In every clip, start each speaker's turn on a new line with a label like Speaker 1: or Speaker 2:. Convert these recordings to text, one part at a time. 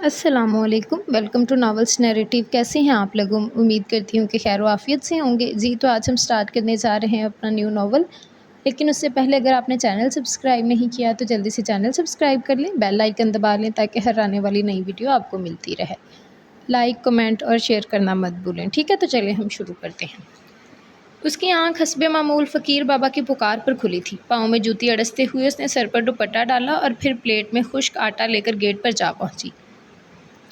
Speaker 1: السلام علیکم، welcome to novels narrative. کیسے ہیں آپ لوگ؟ امید کرتی ہوں کہ خیر و عافیت سے ہوں گے جی۔ تو آج ہم سٹارٹ کرنے جا رہے ہیں اپنا نیو ناول، لیکن اس سے پہلے اگر آپ نے چینل سبسکرائب نہیں کیا تو جلدی سے چینل سبسکرائب کر لیں، بیل آئیکن دبا لیں تاکہ ہر آنے والی نئی ویڈیو آپ کو ملتی رہے۔ لائک، کمنٹ اور شیئر کرنا مت بھولیں، ٹھیک ہے؟ تو چلیے ہم شروع کرتے ہیں۔ اس کی آنکھ حسب معمول فقیر بابا کی پکار پر کھلی تھی۔ پاؤں میں جوتی اڑستے ہوئے اس نے سر پر دوپٹہ ڈالا اور پھر پلیٹ میں خشک آٹا لے کر گیٹ پر جا پہنچی۔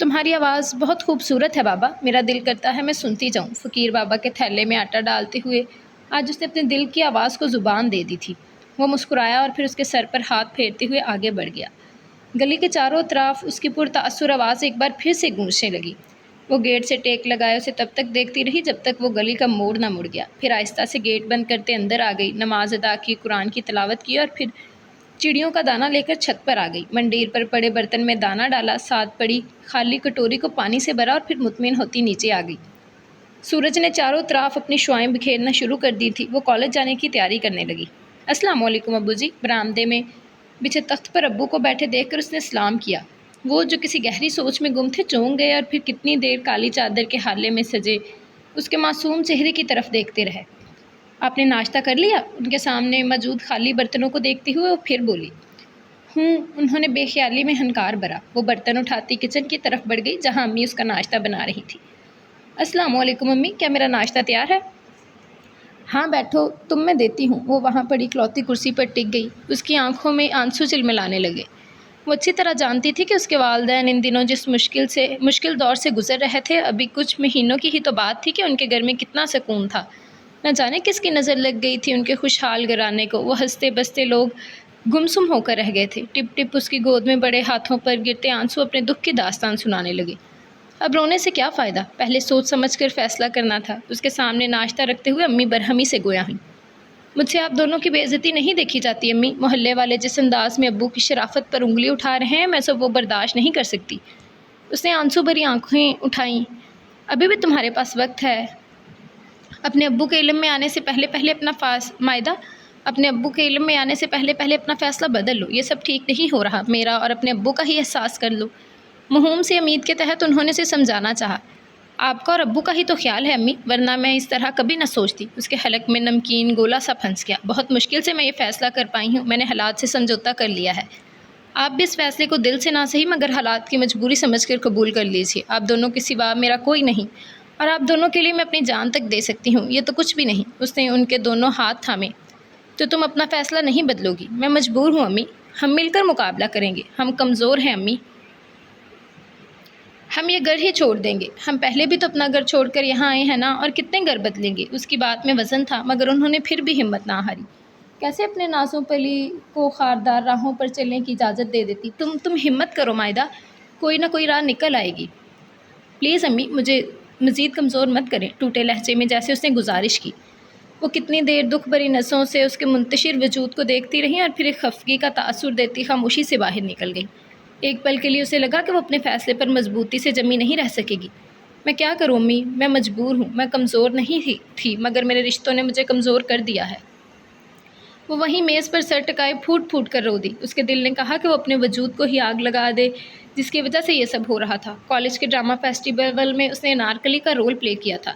Speaker 1: تمہاری آواز بہت خوبصورت ہے بابا، میرا دل کرتا ہے میں سنتی جاؤں۔ فقیر بابا کے تھیلے میں آٹا ڈالتے ہوئے آج اس نے اپنے دل کی آواز کو زبان دے دی تھی۔ وہ مسکرایا اور پھر اس کے سر پر ہاتھ پھیرتے ہوئے آگے بڑھ گیا۔ گلی کے چاروں طرف اس کی پرتاثر آواز ایک بار پھر سے گونجنے لگی۔ وہ گیٹ سے ٹیک لگائے اسے تب تک دیکھتی رہی جب تک وہ گلی کا موڑ نہ مڑ گیا۔ پھر آہستہ سے گیٹ بند کرتے اندر آ گئی، نماز ادا کی، قرآن کی تلاوت کی اور پھر چڑیوں کا دانہ لے کر چھت پر آ گئی۔ منڈیر پر پڑے برتن میں دانہ ڈالا، ساتھ پڑی خالی کٹوری کو پانی سے بھرا اور پھر مطمئن ہوتی نیچے آ گئی۔ سورج نے چاروں طرف اپنی شعاعیں بکھیرنا شروع کر دی تھی۔ وہ کالج جانے کی تیاری کرنے لگی۔ السلام علیکم ابو جی۔ برآمدے میں بچھے تخت پر ابو کو بیٹھے دیکھ کر اس نے سلام کیا۔ وہ جو کسی گہری سوچ میں گم تھے چونک گئے اور پھر کتنی دیر کالی چادر کے حالے میں سجے اس کے معصوم چہرے کی طرف دیکھتے رہے۔ آپ نے ناشتہ کر لیا؟ ان کے سامنے موجود خالی برتنوں کو دیکھتے ہوئے وہ پھر بولی۔ انہوں نے بے خیالی میں ہنکار بھرا۔ وہ برتن اٹھاتی کچن کی طرف بڑھ گئی جہاں امی اس کا ناشتہ بنا رہی تھی۔ السلام علیکم امی، کیا میرا ناشتہ تیار ہے؟ ہاں بیٹھو، تم میں دیتی ہوں۔ وہ وہاں پڑی کلوتی کرسی پر ٹک گئی۔ اس کی آنکھوں میں آنسو چلملانے لگے۔ وہ اچھی طرح جانتی تھی کہ اس کے والدین ان دنوں جس مشکل دور سے گزر رہے تھے، ابھی کچھ مہینوں کی ہی تو بات تھی کہ ان کے گھر میں کتنا سکون تھا۔ نہ جانے کس کی نظر لگ گئی تھی ان کے خوشحال گھرانے کو۔ وہ ہنستے بستے لوگ گمسم ہو کر رہ گئے تھے۔ ٹپ ٹپ اس کی گود میں بڑے ہاتھوں پر گرتے آنسو اپنے دکھ کی داستان سنانے لگے۔ اب رونے سے کیا فائدہ؟ پہلے سوچ سمجھ کر فیصلہ کرنا تھا۔ اس کے سامنے ناشتہ رکھتے ہوئے امی برہمی سے گویا ہوئیں۔ مجھ سے آپ دونوں کی بے عزتی نہیں دیکھی جاتی امی۔ محلے والے جس انداز میں ابو کی شرافت پر انگلی اٹھا رہے ہیں میں سب وہ برداشت نہیں کر سکتی۔ اس نے آنسو بھری آنکھیں اٹھائیں۔ ابھی بھی تمہارے پاس وقت ہے۔ اپنے ابو کے علم میں آنے سے پہلے اپنا فیصلہ بدل لو۔ یہ سب ٹھیک نہیں ہو رہا۔ میرا اور اپنے ابو کا ہی احساس کر لو۔ مہوم سے امید کے تحت انہوں نے اسے سمجھانا چاہا۔ آپ کا اور ابو کا ہی تو خیال ہے امی، ورنہ میں اس طرح کبھی نہ سوچتی۔ اس کے حلق میں نمکین گولا سا پھنس گیا۔ بہت مشکل سے میں یہ فیصلہ کر پائی ہوں۔ میں نے حالات سے سمجھوتا کر لیا ہے۔ آپ بھی اس فیصلے کو دل سے نہ صحیح مگر حالات کی مجبوری سمجھ کر قبول کر لیجیے۔ آپ دونوں کے سوا میرا کوئی نہیں اور آپ دونوں کے لیے میں اپنی جان تک دے سکتی ہوں۔ یہ تو کچھ بھی نہیں۔ اس نے ان کے دونوں ہاتھ تھامے۔ تو تم اپنا فیصلہ نہیں بدلو گی؟ میں مجبور ہوں امی۔ ہم مل کر مقابلہ کریں گے۔ ہم کمزور ہیں امی۔ ہم یہ گھر ہی چھوڑ دیں گے۔ ہم پہلے بھی تو اپنا گھر چھوڑ کر یہاں آئے ہیں نا، اور کتنے گھر بدلیں گے؟ اس کی بات میں وزن تھا مگر انہوں نے پھر بھی ہمت نہ ہاری۔ کیسے اپنے نازوں پلی کو خاردار راہوں پر چلنے کی اجازت دے دیتی؟ تم ہمت کرو مائدہ، کوئی نہ کوئی راہ نکل آئے گی۔ پلیز امی، مجھے مزید کمزور مت کریں، ٹوٹے لہجے میں جیسے اس نے گزارش کی۔ وہ کتنی دیر دکھ بھری نسوں سے اس کے منتشر وجود کو دیکھتی رہی اور پھر ایک خفگی کا تاثر دیتی خاموشی سے باہر نکل گئی۔ ایک پل کے لیے اسے لگا کہ وہ اپنے فیصلے پر مضبوطی سے جمی نہیں رہ سکے گی۔ میں کیا کروں امی؟ میں مجبور ہوں۔ میں کمزور نہیں تھی مگر میرے رشتوں نے مجھے کمزور کر دیا ہے۔ وہ وہیں میز پر سر ٹکائے پھوٹ پھوٹ کر رو دی۔ اس کے دل نے کہا کہ وہ اپنے وجود کو ہی آگ لگا دے جس کی وجہ سے یہ سب ہو رہا تھا۔ کالج کے ڈرامہ فیسٹیول میں اس نے انارکلی کا رول پلے کیا تھا۔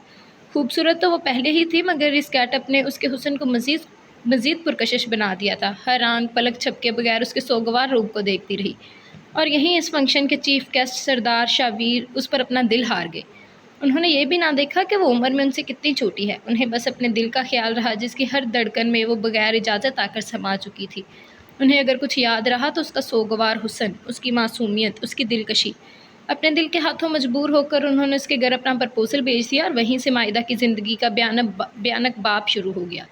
Speaker 1: خوبصورت تو وہ پہلے ہی تھی مگر اس گیٹ اپ نے اس کے حسن کو مزید پرکشش بنا دیا تھا۔ ہر آنکھ پلک جھپکے بغیر اس کے سوگوار روپ کو دیکھتی رہی۔ اور یہیں اس فنکشن کے چیف گیسٹ سردار شاویر اس پر اپنا دل ہار گئے۔ انہوں نے یہ بھی نہ دیکھا کہ وہ عمر میں ان سے کتنی چھوٹی ہے۔ انہیں بس اپنے دل کا خیال رہا جس کی ہر دھڑکن میں وہ بغیر اجازت آ کر سما چکی تھی۔ انہیں اگر کچھ یاد رہا تو اس کا سوگوار حسن، اس کی معصومیت، اس کی دلکشی۔ اپنے دل کے ہاتھوں مجبور ہو کر انہوں نے اس کے گھر اپنا پرپوزل بھیج دیا اور وہیں سے مائدہ کی زندگی کا بھیانک باب شروع ہو گیا۔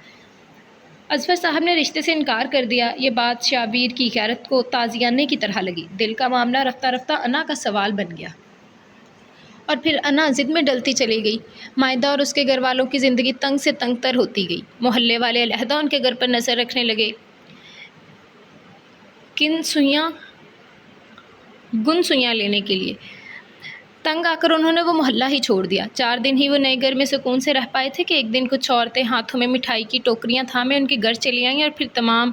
Speaker 1: اظفر صاحب نے رشتے سے انکار کر دیا۔ یہ بات شابیر کی غیرت کو تازیانے کی طرح لگی۔ دل کا معاملہ رفتہ رفتہ انا کا سوال بن گیا اور پھر انا ضد میں ڈلتی چلی گئی۔ مائدہ اور اس کے گھر والوں کی زندگی تنگ سے تنگ تر ہوتی گئی۔ محلے والے علیحدہ ان کے گھر پر نظر رکھنے لگے۔ گن سوئیاں لینے کے لیے تنگ آ کر انہوں نے وہ محلہ ہی چھوڑ دیا۔ 4 دن ہی وہ نئے گھر میں سکون سے رہ پائے تھے کہ ایک دن کچھ عورتیں ہاتھوں میں مٹھائی کی ٹوکریاں تھامے ان کے گھر چلی آئیں اور پھر تمام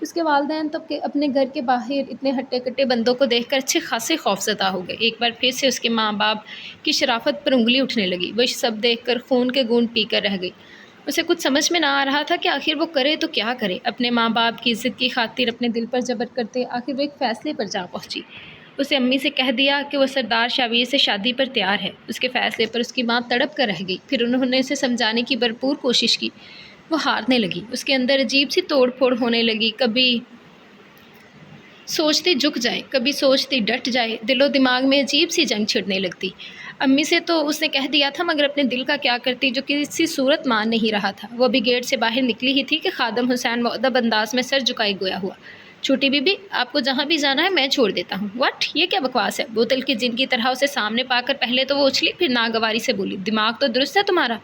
Speaker 1: اس کے والدین تو اپنے گھر کے باہر اتنے ہٹے کٹے بندوں کو دیکھ کر اچھے خاصے خوفزدہ ہو گئے۔ ایک بار پھر سے اس کے ماں باپ کی شرافت پر انگلی اٹھنے لگی۔ وہ سب دیکھ کر خون کے گونٹ پی کر رہ گئی۔ اسے کچھ سمجھ میں نہ آ رہا تھا کہ آخر وہ کرے تو کیا کرے۔ اپنے ماں باپ کی عزت کی خاطر اپنے دل پر جبر کرتے آخر وہ ایک فیصلے پر جا پہنچی۔ اسے امی سے کہہ دیا کہ وہ سردار شاویر سے شادی پر تیار ہے۔ اس کے فیصلے پر اس کی ماں تڑپ کر رہ گئی۔ پھر انہوں نے اسے سمجھانے کی بھرپور کوشش کی۔ وہ ہارنے لگی۔ اس کے اندر عجیب سی توڑ پھوڑ ہونے لگی، کبھی سوچتی جھک جائے، کبھی سوچتی ڈٹ جائے، دل و دماغ میں عجیب سی جنگ چھڑنے لگتی۔ امی سے تو اس نے کہہ دیا تھا، مگر اپنے دل کا کیا کرتی جو کسی صورت مان نہیں رہا تھا۔ وہ بھی گیٹ سے باہر نکلی ہی تھی کہ خادم حسین مؤدب انداز میں سر جھکائے گویا ہوا، چھوٹی بی بی آپ کو جہاں بھی جانا ہے میں چھوڑ دیتا ہوں۔ واٹ، یہ کیا بکواس ہے؟ بوتل کی جن کی طرح اسے سامنے پا کر پہلے تو وہ اچھلی، پھر ناگواری سے بولی، دماغ تو درست ہے تمہارا؟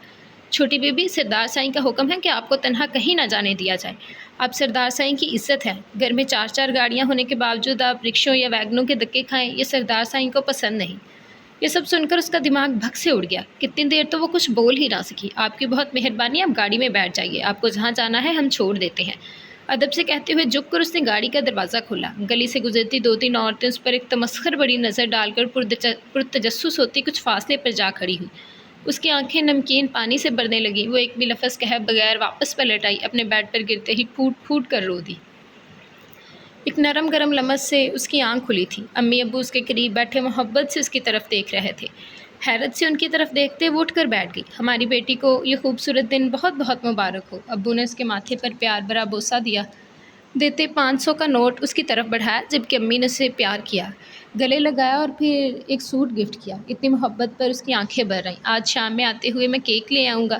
Speaker 1: چھوٹی بی بی، سردار سائیں کا حکم ہے کہ آپ کو تنہا کہیں نہ جانے دیا جائے۔ آپ سردار سائیں کی عزت ہے۔ گھر میں 4 گاڑیاں ہونے کے باوجود آپ رکشوں یا ویگنوں کے دھکے کھائیں، یہ سردار سائیں کو پسند نہیں۔ یہ سب سن کر اس کا دماغ بھگ سے اڑ گیا۔ کتنی دیر تو وہ کچھ بول ہی نہ سکی۔ آپ کی بہت مہربانی، آپ گاڑی میں بیٹھ جائیے، آپ کو جہاں جانا ہے ہم چھوڑ دیتے ہیں۔ ادب سے کہتے ہوئے جھک کر اس نے گاڑی کا دروازہ کھولا۔ گلی سے گزرتی 2-3 عورتیں اس پر ایک تمسخر بڑی نظر ڈال کر پرتجسس ہوتی کچھ فاصلے پر جا کھڑی ہوئی۔ اس کی آنکھیں نمکین پانی سے بھرنے لگیں۔ وہ ایک بھی لفظ کہے بغیر واپس پلٹ آئی، اپنے بیڈ پر گرتے ہی پھوٹ پھوٹ کر رو دی۔ ایک نرم گرم لمس سے اس کی آنکھ کھلی تھی۔ امی ابو اس کے قریب بیٹھے محبت سے اس کی طرف دیکھ رہے تھے۔ حیرت سے ان کی طرف دیکھتے وہ اٹھ کر بیٹھ گئی۔ ہماری بیٹی کو یہ خوبصورت دن بہت بہت مبارک ہو۔ ابو نے اس کے ماتھے پر پیار بھرا بوسہ دیا دیتے 500 کا نوٹ اس کی طرف بڑھایا، جبکہ امی نے اسے پیار کیا، گلے لگایا اور پھر ایک سوٹ گفٹ کیا۔ اتنی محبت پر اس کی آنکھیں بھر رہیں۔ آج شام میں آتے ہوئے میں کیک لے آؤں گا۔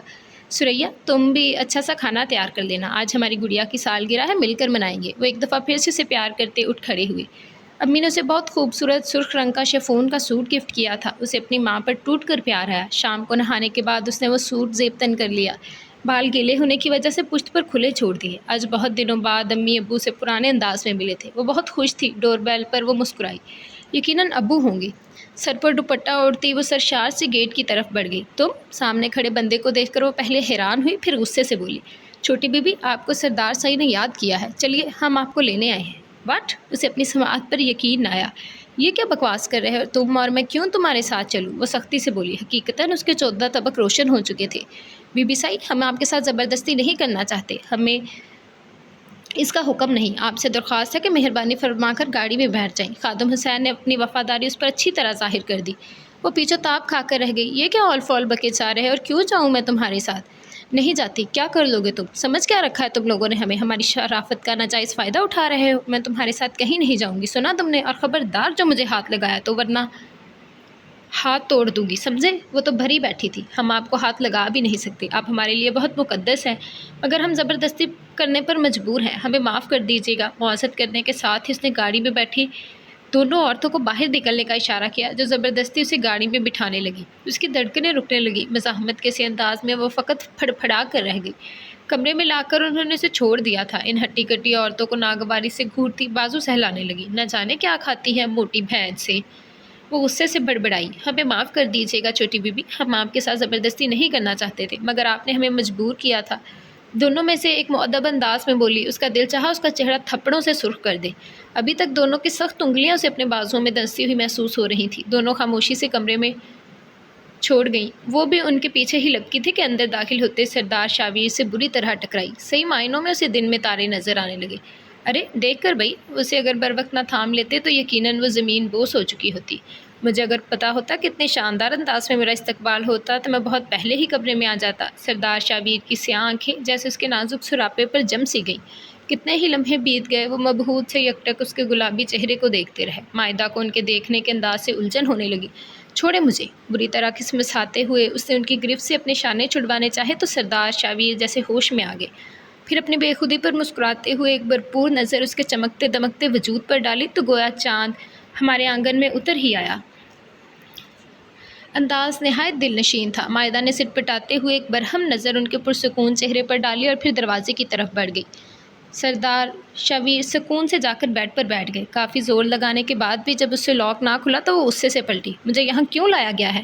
Speaker 1: سریا، تم بھی اچھا سا کھانا تیار کر لینا، آج ہماری گڑیا کی سالگرہ ہے، مل کر منائیں گے۔ وہ ایک دفعہ پھر سے اسے پیار کرتے اٹھ کھڑے ہوئے۔ امی نے اسے بہت خوبصورت سرخ رنگ کا شفون کا سوٹ گفٹ کیا تھا۔ اسے اپنی ماں پر ٹوٹ کر پیار آیا۔ شام کو نہانے کے بعد اس نے وہ سوٹ زیب تن کر لیا، بال گیلے ہونے کی وجہ سے پشت پر کھلے چھوڑ دیے۔ آج بہت دنوں بعد امی ابو سے پرانے انداز میں ملے تھے۔ وہ بہت خوش تھی۔ ڈور بیل پر وہ مسکرائی، یقیناً ابو ہوں گے۔ سر پر دوپٹہ اوڑھتی وہ سرشار سے گیٹ کی طرف بڑھ گئی۔ تم؟ سامنے کھڑے بندے کو دیکھ کر وہ پہلے حیران ہوئی، پھر غصے سے بولی، چھوٹی بی بی، آپ کو سردار سائیں نے یاد کیا ہے، چلیے ہم آپ کو لینے آئے ہیں۔ واٹ؟ اسے اپنی سماعت پر یقین نہ آیا۔ یہ کیا بکواس کر رہے ہو تم، اور میں کیوں تمہارے ساتھ چلوں؟ وہ سختی سے بولی۔ حقیقتاً اس کے 14 طبق روشن ہو چکے تھے۔ بی بی سائی، ہم آپ کے ساتھ زبردستی نہیں کرنا چاہتے، ہمیں اس کا حکم نہیں، آپ سے درخواست ہے کہ مہربانی فرما کر گاڑی میں بیٹھ جائیں۔ خادم حسین نے اپنی وفاداری اس پر اچھی طرح ظاہر کر دی۔ وہ پیچھو تاب کھا کر رہ گئی۔ یہ کیا اول فول بکے چاہ رہے ہیں، اور کیوں جاؤں میں تمہارے ساتھ؟ نہیں جاتی۔ کیا کر لو گے تم؟ سمجھ کیا رکھا ہے تم لوگوں نے ہمیں؟ ہماری شرافت کا ناجائز فائدہ اٹھا رہے ہو۔ میں تمہارے ساتھ کہیں نہیں جاؤں گی، سنا تم نے؟ اور خبردار جو مجھے ہاتھ لگایا تو ورنہ ہاتھ توڑ دوں گی، سمجھے؟ وہ تو بھری بیٹھی تھی۔ ہم آپ کو ہاتھ لگا بھی نہیں سکتے، آپ ہمارے لیے بہت مقدس ہیں، مگر ہم زبردستی کرنے پر مجبور ہیں، ہمیں معاف کر دیجیے گا۔ معذرت کرنے کے ساتھ ہی اس نے گاڑی میں بیٹھی دونوں عورتوں کو باہر نکلنے کا اشارہ کیا، جو زبردستی اسے گاڑی میں بٹھانے لگی۔ اس کی دھڑکنیں رکنے لگی۔ مزاحمت کے سے انداز میں وہ فقط پھڑپھڑا کر رہ گئی۔ کمرے میں لا کر انہوں نے اسے چھوڑ دیا تھا۔ ان ہٹی کٹی عورتوں کو ناگواری سے گھورتی بازو سہلانے لگی۔ نہ جانے کیا کھاتی ہیں موٹی بھینس سے۔ وہ غصے سے بڑبڑائی، ہمیں معاف کر دیجیے گا چھوٹی بی بی، ہم آپ کے ساتھ زبردستی نہیں کرنا چاہتے تھے، مگر آپ نے ہمیں مجبور کیا تھا۔ دونوں میں سے ایک مؤدب انداز میں بولی۔ اس کا دل چاہا اس کا چہرہ تھپڑوں سے سرخ کر دے۔ ابھی تک دونوں کی سخت انگلیاں اسے اپنے بازوؤں میں دنستی ہوئی محسوس ہو رہی تھیں۔ دونوں خاموشی سے کمرے میں چھوڑ گئیں۔ وہ بھی ان کے پیچھے ہی لپکی تھی کہ اندر داخل ہوتے سردار شاویر سے بری طرح ٹکرائی۔ صحیح معنوں میں اسے دن میں تارے نظر آنے لگے۔ ارے دیکھ کر بھائی، اسے اگر بروقت نہ تھام لیتے تو یقیناً وہ زمین بوس ہو چکی ہوتی۔ مجھے اگر پتا ہوتا کہ اتنے شاندار انداز میں میرا استقبال ہوتا تو میں بہت پہلے ہی کمرے میں آ جاتا۔ سردار شاویر کی سیاہ آنکھیں جیسے اس کے نازک سراپے پر جم سی گئیں۔ کتنے ہی لمحے بیت گئے، وہ مبہوت سے یکٹک اس کے گلابی چہرے کو دیکھتے رہے۔ مائدہ کو ان کے دیکھنے کے انداز سے الجھن ہونے لگی۔ چھوڑے مجھے، بری طرح کھسمساتے ہوئے اس نے ان کی گرفت سے اپنے شانے چھڑوانے چاہے تو سردار شاویر جیسے ہوش میں آ گئے۔ پھر اپنی بے خودی پر مسکراتے ہوئے ایک بھرپور نظر اس کے چمکتے دمکتے وجود پر ڈالی تو گویا چاند ہمارے آنگن میں اتر ہی آیا۔ انداز نہایت دل نشین تھا۔ مائدہ نے سر پٹاتے ہوئے ایک برہم نظر ان کے پرسکون چہرے پر ڈالی اور پھر دروازے کی طرف بڑھ گئی۔ سردار شاویر سکون سے جا کر بیڈ پر بیٹھ گئے۔ کافی زور لگانے کے بعد بھی جب اس سے لاک نہ کھلا تو وہ غصے سے پلٹی۔ مجھے یہاں کیوں لایا گیا ہے؟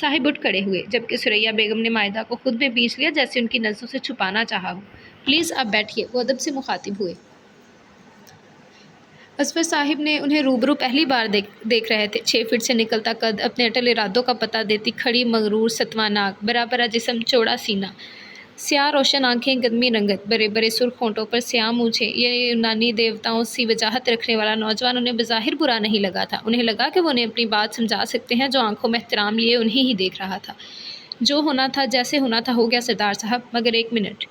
Speaker 1: صاحب اٹھ کھڑے ہوئے جبکہ ثریا بیگم نے مائدہ کو خود میں بیچ لیا جیسے ان کی نظروں سے چھپانا چاہا ہو۔ پلیز آپ بیٹھیے، وہ ادب سے مخاطب ہوئے۔ اصفر صاحب نے انہیں روبرو پہلی بار دیکھ رہے تھے۔ 6 فٹ سے نکلتا قد، اپنے اٹل ارادوں کا پتہ دیتی کھڑی مغرور ستواں ناک، برا برا جسم، چوڑا سینہ، سیاہ روشن آنکھیں، گدمی رنگت، برے برے سرخ ہونٹوں پر سیاہ مونچھیں، یہ یونانی دیوتاؤں سی وجاہت رکھنے والا نوجوان انہیں بظاہر برا نہیں لگا تھا۔ انہیں لگا کہ وہ انہیں اپنی بات سمجھا سکتے ہیں۔ جو آنکھوں میں احترام لیے انہیں ہی دیکھ رہا تھا۔ جو ہونا تھا جیسے ہونا تھا ہو گیا سردار صاحب، مگر ایک منٹ۔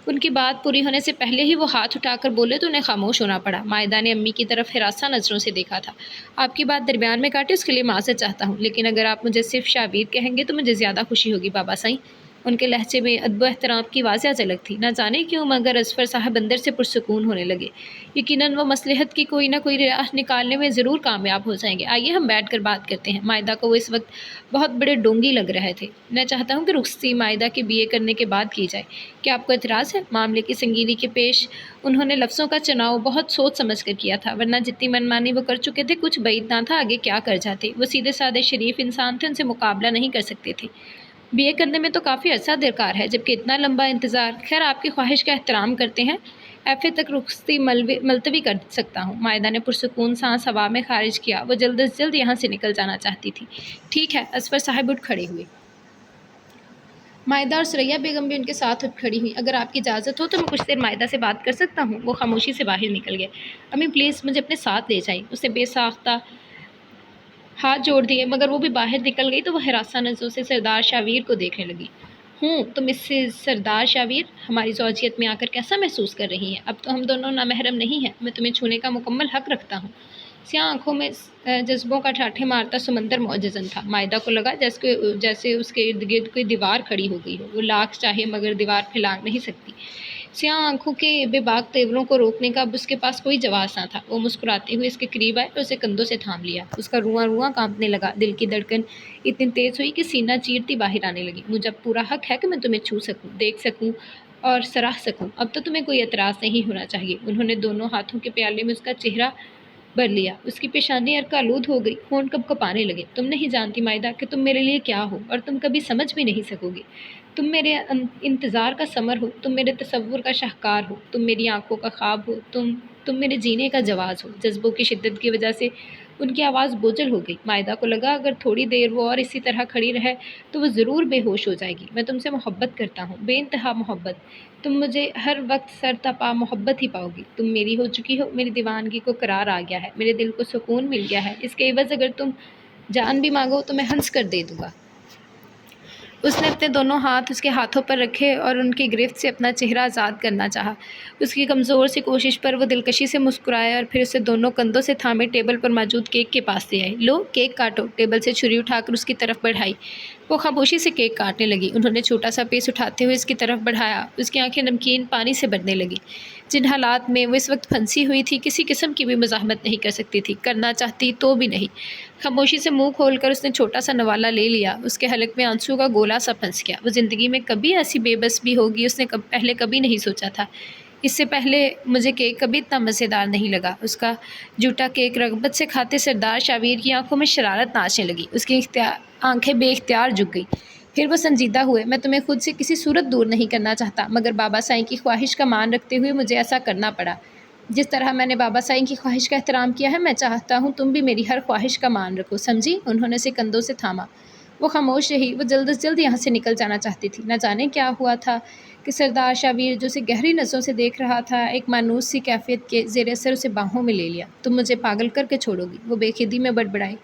Speaker 1: ان کی بات پوری ہونے سے پہلے ہی وہ ہاتھ اٹھا کر بولے تو انہیں خاموش ہونا پڑا۔ مائدہ نے امی کی طرف ہراساں نظروں سے دیکھا تھا۔ آپ کی بات درمیان میں کاٹی، اس کے لیے معذرت چاہتا ہوں، لیکن اگر آپ مجھے صرف شابیر کہیں گے تو مجھے زیادہ خوشی ہوگی بابا سائیں۔ ان کے لہجے میں ادب و احترام کی واضح جھلک تھی۔ نہ جانے کیوں مگر اصفر صاحب اندر سے پرسکون ہونے لگے۔ یقیناً وہ مصلحت کی کوئی نہ کوئی راہ نکالنے میں ضرور کامیاب ہو جائیں گے۔ آئیے ہم بیٹھ کر بات کرتے ہیں۔ مائدہ کو وہ اس وقت بہت بڑے ڈونگی لگ رہے تھے۔ میں چاہتا ہوں کہ رخصتی مائدہ کے BA کرنے کے بعد کی جائے۔ کیا آپ کو اعتراض ہے؟ معاملے کی سنگینی کے پیش انہوں نے لفظوں کا چناؤ بہت سوچ سمجھ کر کیا تھا، ورنہ جتنی منمانی وہ کر چکے تھے کچھ بعید نہ تھا آگے کیا کر جاتے۔ وہ سیدھے سادے شریف انسان تھے، ان سے مقابلہ نہیں کر سکتے تھے۔ BA کرنے میں تو کافی عرصہ درکار ہے، جبکہ اتنا لمبا انتظار۔ خیر آپ کی خواہش کا احترام کرتے ہیں، FA تک رخصتی ملتوی کر سکتا ہوں۔ مائدہ نے پرسکون سانس ہوا میں خارج کیا۔ وہ جلد از جلد یہاں سے نکل جانا چاہتی تھی۔ ٹھیک ہے، اصفر صاحب اٹھ کھڑے ہوئے۔ مائدہ اور ثریا بیگم بھی ان کے ساتھ اٹھ کھڑی ہوئیں۔ اگر آپ کی اجازت ہو تو میں کچھ دیر مائدہ سے بات کر سکتا ہوں؟ وہ خاموشی سے باہر نکل گئے۔ امی پلیز مجھے اپنے ساتھ لے جائیں۔ اس نے بے ساختہ ہاتھ جوڑ دیے، مگر وہ بھی باہر نکل گئی تو وہ ہراساں نظروں سے سردار شاویر کو دیکھنے لگی۔ تم اس سے سردار شاویر ہماری زوجیت میں آ کر کیسا محسوس کر رہی ہیں؟ اب تو ہم دونوں نامحرم نہیں ہیں، میں تمہیں چھونے کا مکمل حق رکھتا ہوں۔ سیاہ آنکھوں میں جذبوں کا ٹھاٹھے مارتا سمندر معجزن تھا۔ مائدہ کو لگا جیسے اس کے ارد گرد کوئی دیوار کھڑی ہو گئی ہو۔ وہ لاکھ چاہے مگر دیوار پھیلانگ نہیں سکتی۔ سیاہ آنکھوں کے بے باک تیوروں کو روکنے کا اب اس کے پاس کوئی جواز نہ تھا۔ وہ مسکراتے ہوئے اس کے قریب آئے اور اسے کندھوں سے تھام لیا۔ اس کا رواں رواں کانپنے لگا، دل کی دھڑکن اتنی تیز ہوئی کہ سینہ چیرتی باہر آنے لگی۔ مجھے اب پورا حق ہے کہ میں تمہیں چھو سکوں، دیکھ سکوں اور سراہ سکوں۔ اب تو تمہیں کوئی اعتراض نہیں ہونا چاہیے۔ انہوں نے دونوں ہاتھوں کے پیالے میں اس کا چہرہ بھر لیا۔ اس کی پیشانی عرق آلود ہو گئی، ہونٹ کب کپانے لگے۔ تم نہیں جانتی مائدہ کہ تم میرے لیے کیا ہو، اور تم کبھی سمجھ بھی نہیں سکو گے۔ تم میرے انتظار کا ثمر ہو، تم میرے تصور کا شاہکار ہو، تم میری آنکھوں کا خواب ہو، تم میرے جینے کا جواز ہو۔ جذبوں کی شدت کی وجہ سے ان کی آواز بوجھل ہو گئی۔ مائدہ کو لگا اگر تھوڑی دیر وہ اور اسی طرح کھڑی رہے تو وہ ضرور بے ہوش ہو جائے گی۔ میں تم سے محبت کرتا ہوں، بے انتہا محبت۔ تم مجھے ہر وقت سر تا پا محبت ہی پاؤ گی۔ تم میری ہو چکی ہو، میری دیوانگی کو قرار آ گیا ہے، میرے دل کو سکون مل گیا ہے۔ اس کے عوض اگر تم جان بھی مانگو تو میں ہنس کر دے دوں گا۔ اس نے اپنے دونوں ہاتھ اس کے ہاتھوں پر رکھے اور ان کی گرفت سے اپنا چہرہ آزاد کرنا چاہا۔ اس کی کمزور سی کوشش پر وہ دلکشی سے مسکرائے اور پھر اسے دونوں کندھوں سے تھامے ٹیبل پر موجود کیک کے پاس لے آئے۔ لو کیک کاٹو۔ ٹیبل سے چھری اٹھا کر اس کی طرف بڑھائی۔ وہ خاموشی سے کیک کاٹنے لگی۔ انہوں نے چھوٹا سا پیس اٹھاتے ہوئے اس کی طرف بڑھایا۔ اس کی آنکھیں نمکین پانی سے بھرنے لگیں۔ جن حالات میں وہ اس وقت پھنسی ہوئی تھی کسی قسم کی بھی مزاحمت نہیں کر سکتی تھی، کرنا چاہتی تو بھی نہیں۔ خاموشی سے منہ کھول کر اس نے چھوٹا سا نوالہ لے لیا۔ اس کے حلق میں آنسو کا گولا سا پھنس گیا۔ وہ زندگی میں کبھی ایسی بے بس بھی ہوگی اس نے پہلے کبھی نہیں سوچا تھا۔ اس سے پہلے مجھے کیک کبھی اتنا مزیدار نہیں لگا۔ اس کا جھوٹا کیک رغبت سے کھاتے سردار شاویر کی آنکھوں میں شرارت ناچنے لگی۔ اس کی آنکھیں بے اختیار جھک گئی۔ پھر وہ سنجیدہ ہوئے۔ میں تمہیں خود سے کسی صورت دور نہیں کرنا چاہتا، مگر بابا سائیں کی خواہش کا مان رکھتے ہوئے مجھے ایسا کرنا پڑا۔ جس طرح میں نے بابا سائیں کی خواہش کا احترام کیا ہے، میں چاہتا ہوں تم بھی میری ہر خواہش کا مان رکھو، سمجھی؟ انہوں نے اسے کندھوں سے تھاما۔ وہ خاموش رہی۔ وہ جلد از جلد یہاں سے نکل جانا چاہتی تھی۔ نہ جانے کیا ہوا تھا کہ سردار شاویر جو اسے گہری نظروں سے دیکھ رہا تھا، ایک مانوس سی کیفیت کے زیر اثر اسے باہوں میں لے لیا۔ تم مجھے پاگل کر کے چھوڑو گی؟ وہ بے خودی میں بڑبڑائی۔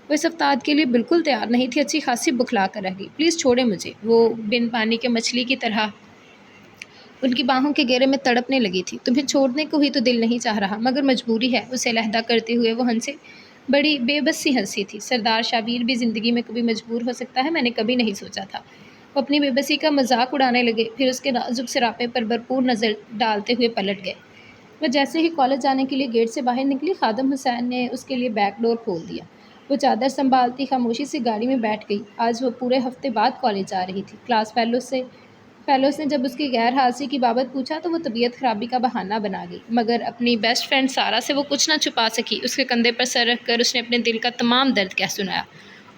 Speaker 1: وہ اس افتاد کے لیے بالکل تیار نہیں تھی، اچھی خاصی بکھلا کر رہ گئی۔ پلیز چھوڑیں مجھے۔ وہ بن پانی کے مچھلی کی طرح ان کی باہوں کے گھیرے میں تڑپنے لگی تھی۔ تمہیں چھوڑنے کو ہی تو دل نہیں چاہ رہا، مگر مجبوری ہے۔ اسے علیحدہ کرتے ہوئے وہ ہنسے، بڑی بے بس سی ہنسی تھی۔ سردار شاویر بھی زندگی میں کبھی مجبور ہو سکتا ہے، میں نے کبھی نہیں سوچا تھا۔ وہ اپنی بے بسی کا مذاق اڑانے لگے، پھر اس کے نازک سراپے پر بھرپور نظر ڈالتے ہوئے پلٹ گئے۔ وہ جیسے ہی کالج جانے کے لیے گیٹ سے باہر نکلی، خادم حسین نے اس کے لیے بیک ڈور کھول دیا۔ وہ چادر سنبھالتی خاموشی سے گاڑی میں بیٹھ گئی۔ آج وہ پورے ہفتے بعد کالج جا رہی تھی۔ کلاس فیلوز نے جب اس کی غیر حاضری کی بابت پوچھا تو وہ طبیعت خرابی کا بہانہ بنا گئی، مگر اپنی بیسٹ فرینڈ سارا سے وہ کچھ نہ چھپا سکی۔ اس کے کندھے پر سر رکھ کر اس نے اپنے دل کا تمام درد کہہ سنایا۔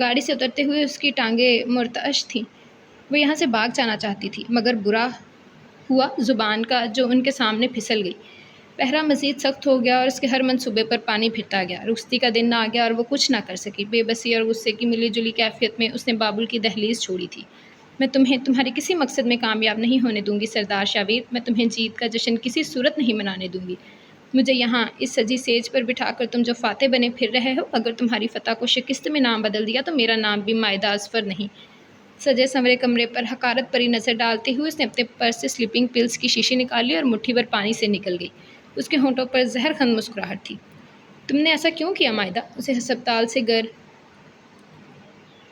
Speaker 1: گاڑی سے اترتے ہوئے اس کی ٹانگیں مرتعش تھیں۔ وہ یہاں سے بھاگ جانا چاہتی تھی، مگر برا ہوا زبان کا جو ان کے سامنے پھسل گئی۔ پہرا مزید سخت ہو گیا اور اس کے ہر منصوبے پر پانی پھرتا گیا۔ رخصتی کا دن آ گیا اور وہ کچھ نہ کر سکی۔ بے بسی اور غصے کی ملی جلی کیفیت میں اس نے بابل کی دہلیز چھوڑی تھی۔ میں تمہیں تمہارے کسی مقصد میں کامیاب نہیں ہونے دوں گی سردار شاویر، میں تمہیں جیت کا جشن کسی صورت نہیں منانے دوں گی۔ مجھے یہاں اس سجی سیج پر بٹھا کر تم جو فاتح بنے پھر رہے ہو، اگر تمہاری فتح کو شکست میں نام بدل دیا تو میرا نام بھی مائدہ اظفر نہیں۔ سجے سنورے کمرے پر حقارت بھری نظر ڈالتے ہوئے اس نے اپنے پرس سے سلیپنگ پلز کی شیشی نکالی اور مٹھی بھر پانی سے نکل گئی۔ اس کے ہونٹوں پر زہر خند مسکراہٹ تھی۔ تم نے ایسا کیوں کیا مائدہ؟ اسے ہسپتال سے گھر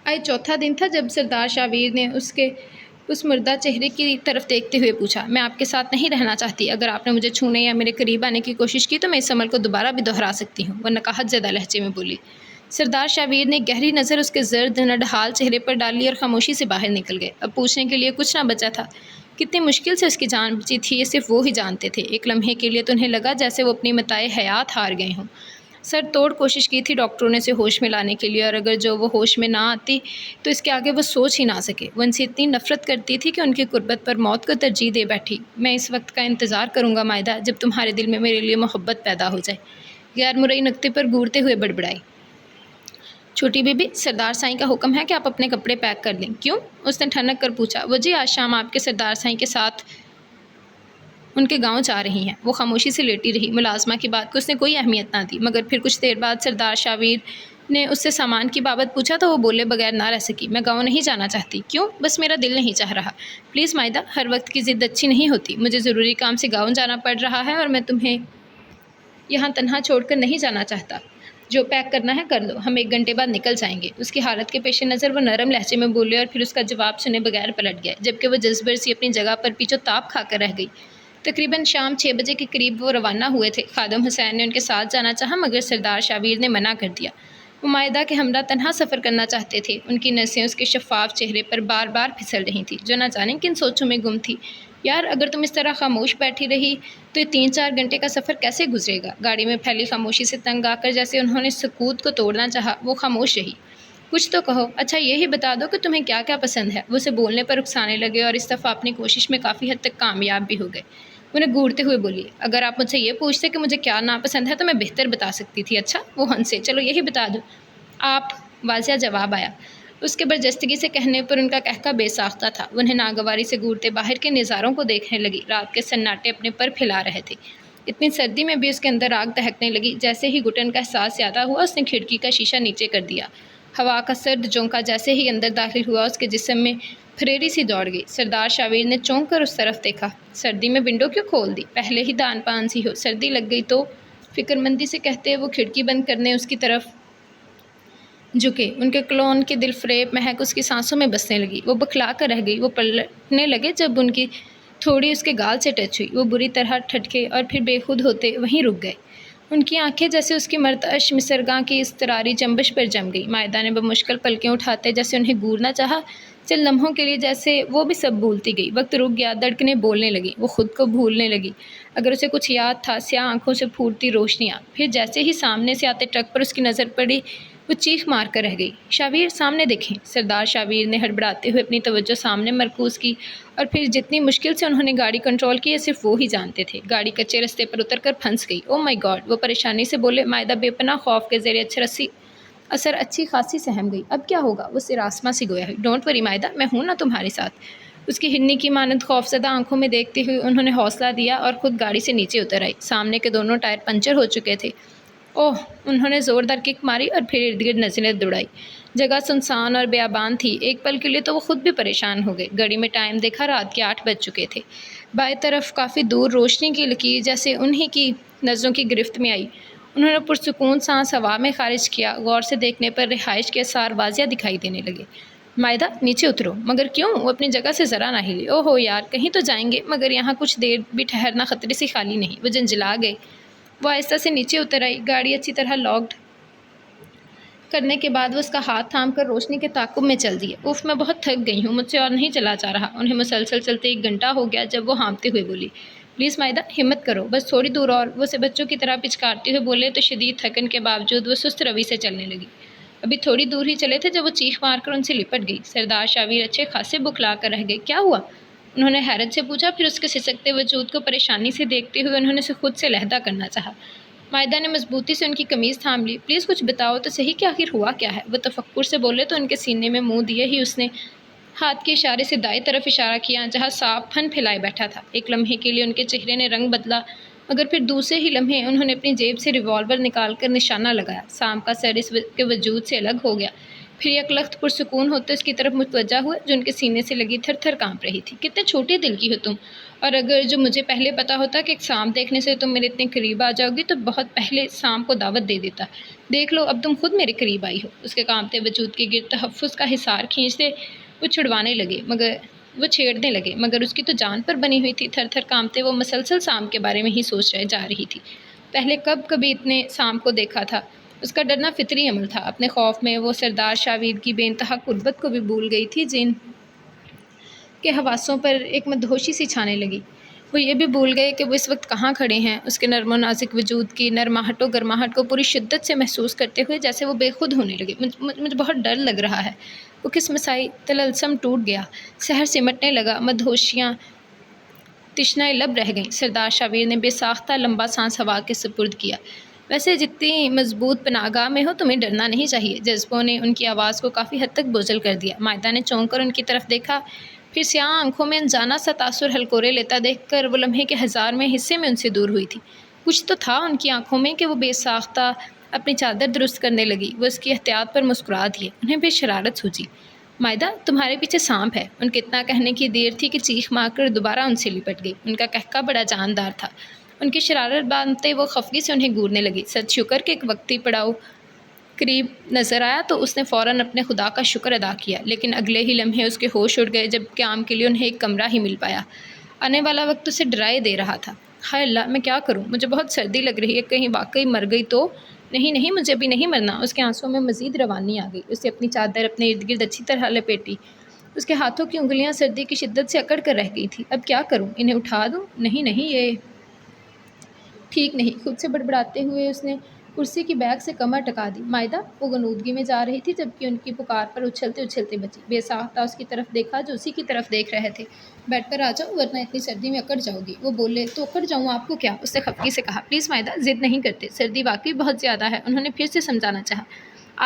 Speaker 1: آئے چوتھا دن تھا جب سردار شاویر نے اس مردہ چہرے کی طرف دیکھتے ہوئے پوچھا، میں آپ کے ساتھ نہیں رہنا چاہتی۔ اگر آپ نے مجھے چھونے یا میرے قریب آنے کی کوشش کی تو میں اس عمل کو دوبارہ بھی دہرا سکتی ہوں، وہ نقاہت زدہ لہجے میں بولی۔ سردار شاویر نے گہری نظر اس کے زرد نڈھال چہرے پر ڈالی اور خاموشی سے باہر نکل گئے۔ اب پوچھنے کے لیے کچھ نہ بچا تھا۔ کتنی مشکل سے اس کی جان بچی تھی یہ صرف وہ ہی جانتے تھے۔ ایک لمحے کے لیے تو انہیں لگا جیسے وہ اپنی متاع حیات ہار گئے ہوں۔ سر توڑ کوشش کی تھی ڈاکٹروں نے اسے ہوش میں لانے کے لیے، اور اگر جو وہ ہوش میں نہ آتی تو اس کے آگے وہ سوچ ہی نہ سکے۔ وہ ان سے اتنی نفرت کرتی تھی کہ ان کی قربت پر موت کو ترجیح دے بیٹھی۔ میں اس وقت کا انتظار کروں گا مائدہ جب تمہارے دل میں میرے لیے محبت پیدا ہو جائے، غیر مرئی نکتے پر گورتے ہوئے بڑبڑائی۔ چھوٹی بی بی، سردار سائیں کا حکم ہے کہ آپ اپنے کپڑے پیک کر دیں۔ کیوں؟ اس نے ٹھنک کر پوچھا۔ وہ جی آج شام آپ کے سردار سائیں کے ساتھ ان کے گاؤں جا رہی ہیں۔ وہ خاموشی سے لیٹی رہی۔ ملازمہ کی بات کو اس نے کوئی اہمیت نہ دی، مگر پھر کچھ دیر بعد سردار شاویر نے اس سے سامان کی بابت پوچھا تو وہ بولے بغیر نہ رہ سکی۔ میں گاؤں نہیں جانا چاہتی۔ کیوں؟ بس میرا دل نہیں چاہ رہا۔ پلیز مائدہ، ہر وقت کی ضد اچھی نہیں ہوتی۔ مجھے ضروری کام سے گاؤں جانا پڑ رہا ہے اور میں تمہیں یہاں تنہا چھوڑ کر نہیں جانا چاہتا۔ جو پیک کرنا ہے کر لو، ہم 1 گھنٹے بعد نکل جائیں گے۔ اس کی حالت کے پیش نظر وہ نرم لہجے میں بولے اور پھر اس کا جواب سنے بغیر پلٹ گئے، جبکہ وہ جذبر سی اپنی جگہ پر پیچو تاب کھا کر رہ گئی۔ تقریباً شام 6 بجے کے قریب وہ روانہ ہوئے تھے۔ خادم حسین نے ان کے ساتھ جانا چاہا مگر سردار شاویر نے منع کر دیا۔ وہ مائدہ کے ہمراہ تنہا سفر کرنا چاہتے تھے۔ ان کی نسیں اس کے شفاف چہرے پر بار بار پھسل رہی تھیں، جو نہ جانے کن سوچوں میں گم تھی۔ یار، اگر تم اس طرح خاموش بیٹھی رہی تو یہ 3-4 گھنٹے کا سفر کیسے گزرے گا؟ گاڑی میں پھیلی خاموشی سے تنگ آ کر جیسے انہوں نے سکوت کو توڑنا چاہا، وہ خاموش رہی۔ کچھ تو کہو۔ اچھا یہی بتا دو کہ تمہیں کیا کیا پسند ہے۔ وہ اسے بولنے پر اکسانے لگے اور اس دفعہ اپنی کوشش میں کافی حد تک کامیاب بھی ہو گئے۔ انہیں گھورتے ہوئے بولی، اگر آپ مجھ سے یہ پوچھتے کہ مجھے کیا ناپسند ہے تو میں بہتر بتا سکتی تھی۔ اچھا، وہ ہنسے، چلو یہی بتا دو آپ۔ واضح جواب آیا۔ اس کے برجستگی سے کہنے پر ان کا کہکہ بے ساختہ تھا۔ وہ انہیں ناگواری سے گھورتے باہر کے نظاروں کو دیکھنے لگی۔ رات کے سناٹے اپنے پر پھیلا رہے تھے۔ اتنی سردی میں بھی اس کے اندر آگ دہکنے لگی۔ جیسے ہی گھٹن کا احساس زیادہ ہوا اس نے کھڑکی کا شیشہ نیچے کر دیا۔ ہوا کا سرد جھونکا جیسے ہی اندر داخل ہوا اس کے جسم میں پھریری سی دوڑ گئی۔ سردار شاویر نے چونک کر اس طرف دیکھا۔ سردی میں ونڈو کیوں کھول دی؟ پہلے ہی دان پان سی ہو، سردی لگ گئی تو؟ فکر مندی سے کہتے وہ کھڑکی بند کرنے اس کی طرف جھکے۔ ان کے کلون کی دل فریب مہک اس کی سانسوں میں بسنے لگی۔ وہ بکھلا کر رہ گئی۔ وہ پلٹنے لگے جب ان کی تھوڑی اس کے گال سے ٹچ ہوئی۔ وہ بری طرح ٹھٹکے اور پھر بے خود ہوتے وہیں رک گئے۔ ان کی آنکھیں جیسے اس کی مرتعش مصرگاں کی اضطراری جنبش پر جم گئی۔ مائدہ نے بمشکل پلکیں اٹھاتے جیسے انہیں گورنا چاہا۔ چند لمحوں کے لیے جیسے وہ بھی سب بھولتی گئی۔ وقت رک گیا، دھڑکنیں بولنے لگیں، وہ خود کو بھولنے لگی۔ اگر اسے کچھ یاد تھا، سیاہ آنکھوں سے پھوٹتی روشنیاں۔ پھر جیسے ہی سامنے سے آتے ٹرک پر اس کی نظر پڑی وہ چیخ مار کر رہ گئی۔ شاویر، سامنے دیکھیں۔ سردار شاویر نے ہڑبڑاتے ہوئے اپنی توجہ سامنے مرکوز کی، اور پھر جتنی مشکل سے انہوں نے گاڑی کنٹرول کی یہ صرف وہ ہی جانتے تھے۔ گاڑی کچے رستے پر اتر کر پھنس گئی۔ او مائی گاڈ! وہ پریشانی سے بولے۔ مائدہ بے پناہ خوف کے زیر اثر اچھی خاصی سہم گئی۔ اب کیا ہوگا؟ وہ سراسمہ سی گویا ہوئی۔ ڈونٹ وری مائدہ، میں ہوں نا تمہارے ساتھ۔ اس کی ہرنی کی مانند خوفزدہ آنکھوں میں دیکھتے ہوئے انہوں نے حوصلہ دیا اور خود گاڑی سے نیچے اتر آئی۔ سامنے کے دونوں ٹائر پنچر ہو چکے تھے۔ اوہ! انہوں نے زوردار کک ماری اور پھر ارد گرد نظریں دوڑائی۔ جگہ سنسان اور بیابان تھی۔ ایک پل کے لیے تو وہ خود بھی پریشان ہو گئے۔ گھڑی میں ٹائم دیکھا، رات کے 8 بج چکے تھے۔ بائیں طرف کافی دور روشنی کی لکیر جیسے انہی کی نظروں کی گرفت میں آئی۔ انہوں نے پرسکون سانس ہوا میں خارج کیا۔ غور سے دیکھنے پر رہائش کے آثار واضح دکھائی دینے لگے۔ مائدہ، نیچے اترو۔ مگر کیوں؟ وہ اپنی جگہ سے ذرا نہ ہلی۔ اوہ ہو یار، کہیں تو جائیں گے، مگر یہاں کچھ دیر بھی ٹھہرنا خطرے سے خالی نہیں۔ وہ جھنجھلا گئے۔ وہ آہستہ سے نیچے اتر آئی۔ گاڑی اچھی طرح لاکڈ کرنے کے بعد وہ اس کا ہاتھ تھام کر روشنی کے تعاقب میں چل دیے۔ اف، میں بہت تھک گئی ہوں، مجھ سے اور نہیں چلا جا رہا۔ انہیں مسلسل چلتے 1 گھنٹہ ہو گیا جب وہ ہانپتے ہوئے بولی، پلیز مائدہ، ہمت کرو، بس تھوڑی دور اور۔ وہ اسے بچوں کی طرح پچکارتے ہوئے بولے تو شدید تھکن کے باوجود وہ سست روی سے چلنے لگی۔ ابھی تھوڑی دور ہی چلے تھے جب وہ چیخ مار کر ان سے لپٹ گئی۔ سردار شاویر اچھے خاصے بکھلا کر رہ گئے۔ کیا ہوا؟ انہوں نے حیرت سے پوچھا، پھر اس کے سسکتے وجود کو پریشانی سے دیکھتے ہوئے انہوں نے خود سے علیحدہ کرنا چاہا۔ مائدہ نے مضبوطی سے ان کی قمیض تھام لی۔ پلیز کچھ بتاؤ تو صحیح کہ آخر ہوا کیا ہے؟ وہ تفکر سے بولے تو ان کے سینے میں منہ دیے ہی اس نے ہاتھ کے اشارے سے دائیں طرف اشارہ کیا جہاں سانپ پھن پھیلائے بیٹھا تھا۔ ایک لمحے کے لیے ان کے چہرے نے رنگ بدلا، مگر پھر دوسرے ہی لمحے انہوں نے اپنی جیب سے ریوالور نکال کر نشانہ لگایا۔ سانپ کا سر اس کے وجود سے الگ ہو گیا، پھر یک لخت پرسکون ہوتے اس کی طرف متوجہ ہوئے جو ان کے سینے سے لگی تھر تھر کانپ رہی تھی۔ کتنے چھوٹے دل کی ہو تم، اور اگر جو مجھے پہلے پتا ہوتا کہ ایک سانپ دیکھنے سے تم میرے اتنے قریب آ جاؤ گی تو بہت پہلے سانپ کو دعوت دے دیتا۔ دیکھ لو اب تم خود میرے قریب آئی ہو۔ اس کے کانپتے وجود کے گرد تحفظ کا حصار کھینچتے وہ چھیڑنے لگے مگر اس کی تو جان پر بنی ہوئی تھی۔ تھر تھر کانپتے وہ مسلسل سانپ کے بارے میں ہی سوچ جا رہی تھی۔ پہلے کبھی اتنے سانپ کو دیکھا تھا؟ اس کا ڈرنا فطری عمل تھا۔ اپنے خوف میں وہ سردار شاویر کی بے انتہا قربت کو بھی بھول گئی تھی جن کے حواسوں پر ایک مدہوشی سی چھانے لگی۔ وہ یہ بھی بھول گئے کہ وہ اس وقت کہاں کھڑے ہیں، اس کے نرم و نازک وجود کی نرماہٹ و گرماہٹ کو پوری شدت سے محسوس کرتے ہوئے جیسے وہ بے خود ہونے لگے۔ مجھے بہت ڈر لگ رہا ہے۔ وہ قسمسائی طلسم ٹوٹ گیا، سحر سمٹنے لگا، مدہوشیاں تشنہ لب رہ گئیں۔ سردار شاویر نے بے ساختہ لمبا سانس ہوا کے سپرد کیا۔ ویسے جتنی مضبوط پناہگاہ میں ہو تمہیں ڈرنا نہیں چاہیے۔ جذبوں نے ان کی آواز کو کافی حد تک بوجھل کر دیا۔ مائدہ نے چونک کر ان کی طرف دیکھا، پھر سیاہ آنکھوں میں انجانا سا تاثر ہلکورے لیتا دیکھ کر وہ لمحے کے ہزارویں حصے میں ان سے دور ہوئی تھی۔ کچھ تو تھا ان کی آنکھوں میں کہ وہ بے ساختہ اپنی چادر درست کرنے لگی۔ وہ اس کی احتیاط پر مسکرا دیے۔ انہیں بھی شرارت سوچی۔ مائدہ تمہارے پیچھے سانپ ہے۔ ان کے اتنا کہنے کی دیر تھی کہ چیخ مار کر دوبارہ ان سے لپٹ گئی۔ ان کا کہکا بڑا جاندار تھا۔ ان کی شرارت باندھتے وہ خفگی سے انہیں گورنے لگی۔ سچ شکر کہ ایک وقتی پڑاؤ قریب نظر آیا تو اس نے فوراً اپنے خدا کا شکر ادا کیا، لیکن اگلے ہی لمحے اس کے ہوش اڑ گئے جب قیام کے لیے انہیں ایک کمرہ ہی مل پایا۔ آنے والا وقت اسے ڈرائے دے رہا تھا۔ ہائے اللہ، میں کیا کروں؟ مجھے بہت سردی لگ رہی ہے، کہیں واقعی مر گئی تو؟ نہیں، مجھے ابھی نہیں مرنا۔ اس کے آنسوں میں مزید روانی آ گئی۔ اس نے اپنی چادر اپنے ارد گرد اچھی طرح لپیٹی۔ اس کے ہاتھوں کی انگلیاں سردی کی شدت سے اکڑ کر رہ گئی تھی۔ اب کیا کروں؟ انہیں اٹھا دوں؟ نہیں، یہ ٹھیک نہیں۔ خود سے بڑبڑاتے ہوئے اس نے کرسی کی بیک سے کمر ٹکا دی۔ مائدہ، وہ غنودگی میں جا رہی تھی جبکہ ان کی پکار پر اچھلتے بچی۔ بے ساختہ اس کی طرف دیکھا جو اسی کی طرف دیکھ رہے تھے۔ بیڈ پر آ جاؤ ورنہ اتنی سردی میں اکڑ جاؤ گی۔ وہ بولے، تو اکڑ جاؤں آپ کو کیا؟ اس نے خفگی سے کہا۔ پلیز مائدہ، ضد نہیں کرتے، سردی واقعی بہت زیادہ ہے۔ انہوں نے پھر سے سمجھانا چاہا۔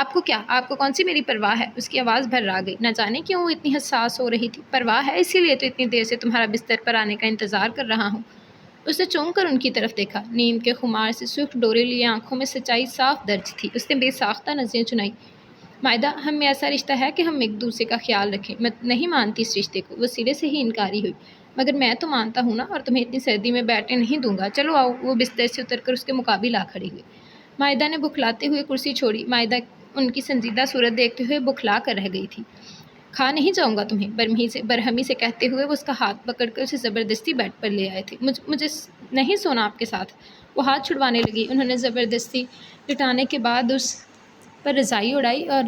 Speaker 1: آپ کو کیا؟ آپ کو کون سی میری پرواہ ہے؟ اس کی آواز بھرا گئی۔ نہ جانے کیوں وہ اتنی حساس ہو رہی تھی۔ پرواہ ہے، اسی لیے تو اتنی دیر سے تمہارا بستر پر آنے کا انتظار کر رہا ہوں۔ اس نے چونک کر ان کی طرف دیکھا۔ نیند کے خمار سے سرخ ڈورے لیے آنکھوں میں سچائی صاف درج تھی۔ اس نے بے ساختہ نظریں چنائی۔ مائدہ، ہم میں ایسا رشتہ ہے کہ ہم ایک دوسرے کا خیال رکھیں۔ میں نہیں مانتی اس رشتے کو۔ وہ سرے سے ہی انکاری ہوئی۔ مگر میں تو مانتا ہوں نا، اور تمہیں اتنی سردی میں بیٹھنے نہیں دوں گا۔ چلو آؤ۔ وہ بستر سے اتر کر اس کے مقابل آ کھڑی ہوئی۔ مائدہ نے بکھلاتے ہوئے کرسی چھوڑی۔ مائدہ ان کی سنجیدہ صورت دیکھتے ہوئے بکھلا کر رہ گئی تھی۔ کھا نہیں جاؤں گا تمہیں، برہمی سے کہتے ہوئے وہ اس کا ہاتھ پکڑ کر اسے زبردستی بیڈ پر لے آئے تھے۔ مجھے نہیں سونا آپ کے ساتھ۔ وہ ہاتھ چھڑوانے لگی۔ انہوں نے زبردستی لٹانے کے بعد اس پر رضائی اڑائی اور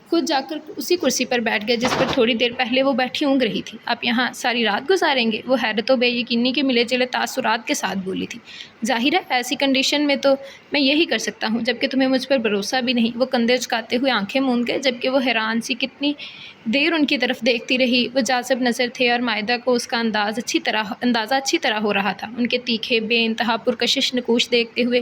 Speaker 1: خود جا کر اسی کرسی پر بیٹھ گئے جس پر تھوڑی دیر پہلے وہ بیٹھی اونگ رہی تھی۔ آپ یہاں ساری رات گزاریں گے؟ وہ حیرت و بے یقینی کے ملے جلے تاثرات کے ساتھ بولی تھی۔ ظاہر ہے، ایسی کنڈیشن میں تو میں یہی کر سکتا ہوں، جبکہ تمہیں مجھ پر بھروسہ بھی نہیں۔ وہ کندھے اچکاتے ہوئے آنکھیں موند گئے جبکہ وہ حیران سی کتنی دیر ان کی طرف دیکھتی رہی۔ وہ جاذب نظر تھے اور مائدہ کو اس کا اندازہ اچھی طرح ہو رہا تھا۔ ان کے تیکھے بے انتہا پرکشش نقوش دیکھتے ہوئے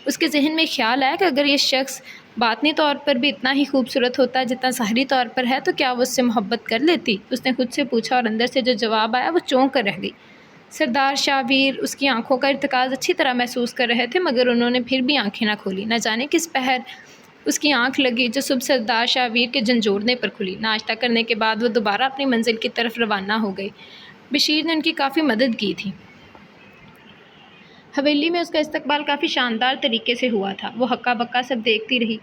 Speaker 1: اس کے ذہن میں خیال آیا کہ اگر یہ شخص باطنی طور پر بھی اتنا ہی خوبصورت ہوتا جتنا ظاہری طور پر ہے تو کیا وہ اس سے محبت کر لیتی؟ اس نے خود سے پوچھا اور اندر سے جو جواب آیا وہ چونک کر رہ گئی۔ سردار شاویر اس کی آنکھوں کا ارتکاز اچھی طرح محسوس کر رہے تھے مگر انہوں نے پھر بھی آنکھیں نہ کھولی۔ نہ جانے کس پہر اس کی آنکھ لگی جو صبح سردار شاویر کے جھنجھوڑنے پر کھلی۔ ناشتہ کرنے کے بعد وہ دوبارہ اپنی منزل کی طرف روانہ ہو گئے۔ بشیر نے ان کی کافی مدد کی تھی۔ حویلی میں اس کا استقبال کافی شاندار طریقے سے ہوا تھا۔ وہ ہکا بکا سب دیکھتی رہی۔